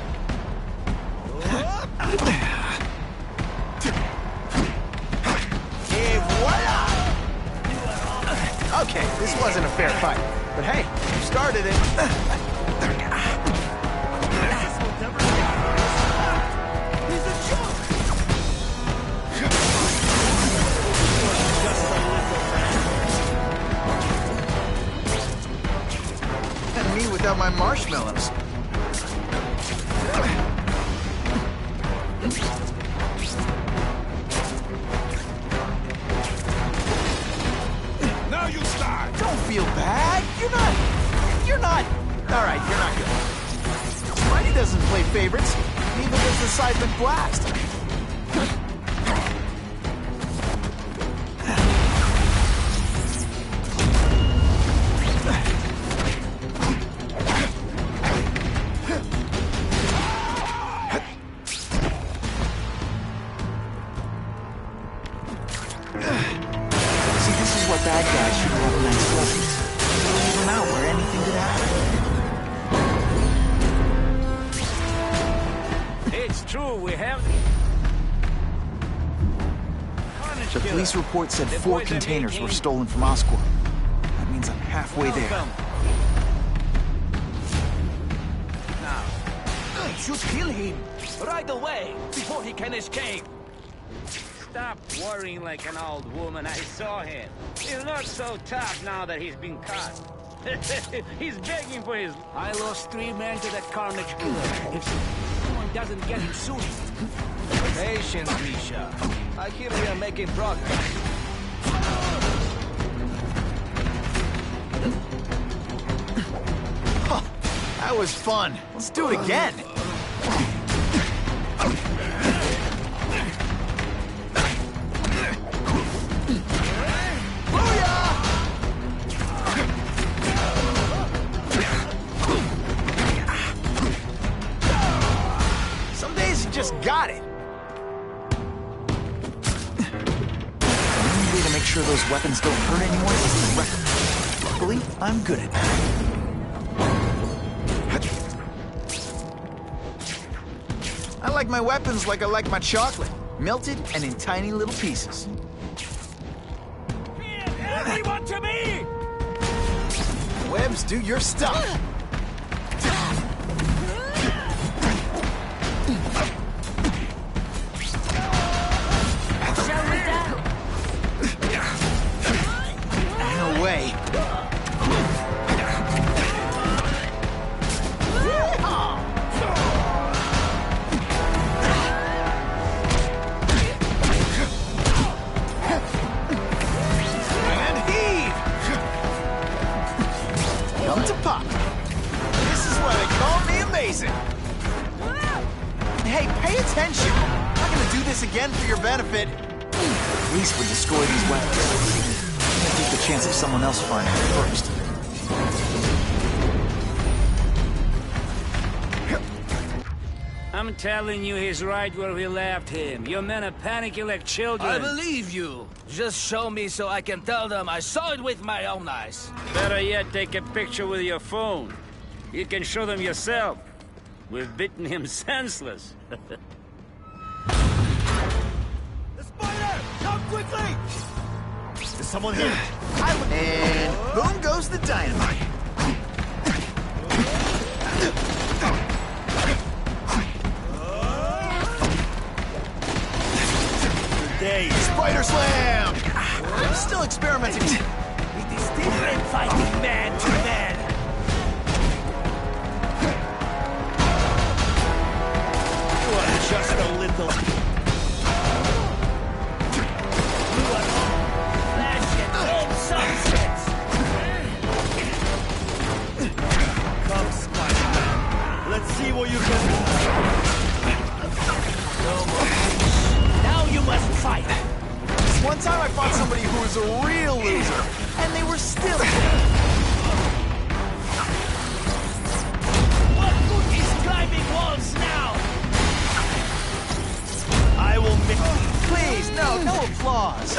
Et voila! Okay, this wasn't a fair fight, but hey, you started it. He's a joke! And me without my marshmallows. Now you start! Don't feel bad. You're not. All right, you're not good. Spidey doesn't play favorites. Neither does the seismic blast. Bad guys should have nice weapons. Leave them out where anything could happen. It's true, we have... The police report said 4 containers were stolen from Oscorp. That means I'm halfway there. Now, I should kill him right away before he can escape. Stop worrying like an old woman. I saw him. He's not so tough now that he's been caught. He's begging for his... I lost 3 men to that carnage killer. If someone doesn't get him soon... Patience, Misha. I hear we are making progress. Huh, that was fun. Let's do it again. Just got it. The only way to make sure those weapons don't hurt anyone is to wreck them. Luckily, I'm good at that. I like my weapons like I like my chocolate. Melted and in tiny little pieces. Everyone to me! Webs, do your stuff. Way. And heave. Come to pop. This is why they call me amazing. Hey, pay attention. I'm not gonna do this again for your benefit. The police would destroy these weapons. Take the chance of someone else finding it first. I'm telling you, he's right where we left him. Your men are panicking like children. I believe you. Just show me so I can tell them I saw it with my own eyes. Better yet, take a picture with your phone. You can show them yourself. We've bitten him senseless. The spider! Come quickly! Is someone here? And boom goes the dynamite. Day. Spider slam! I'm still experimenting. It is different fighting man to man. You are just a little... You are all flash and old sunsets. Come, Spider-Man. Let's see what you can do. No more. Now you must fight. This one time I fought somebody who was a real loser, and they were still... What good is climbing walls now? I will make... Please, no applause.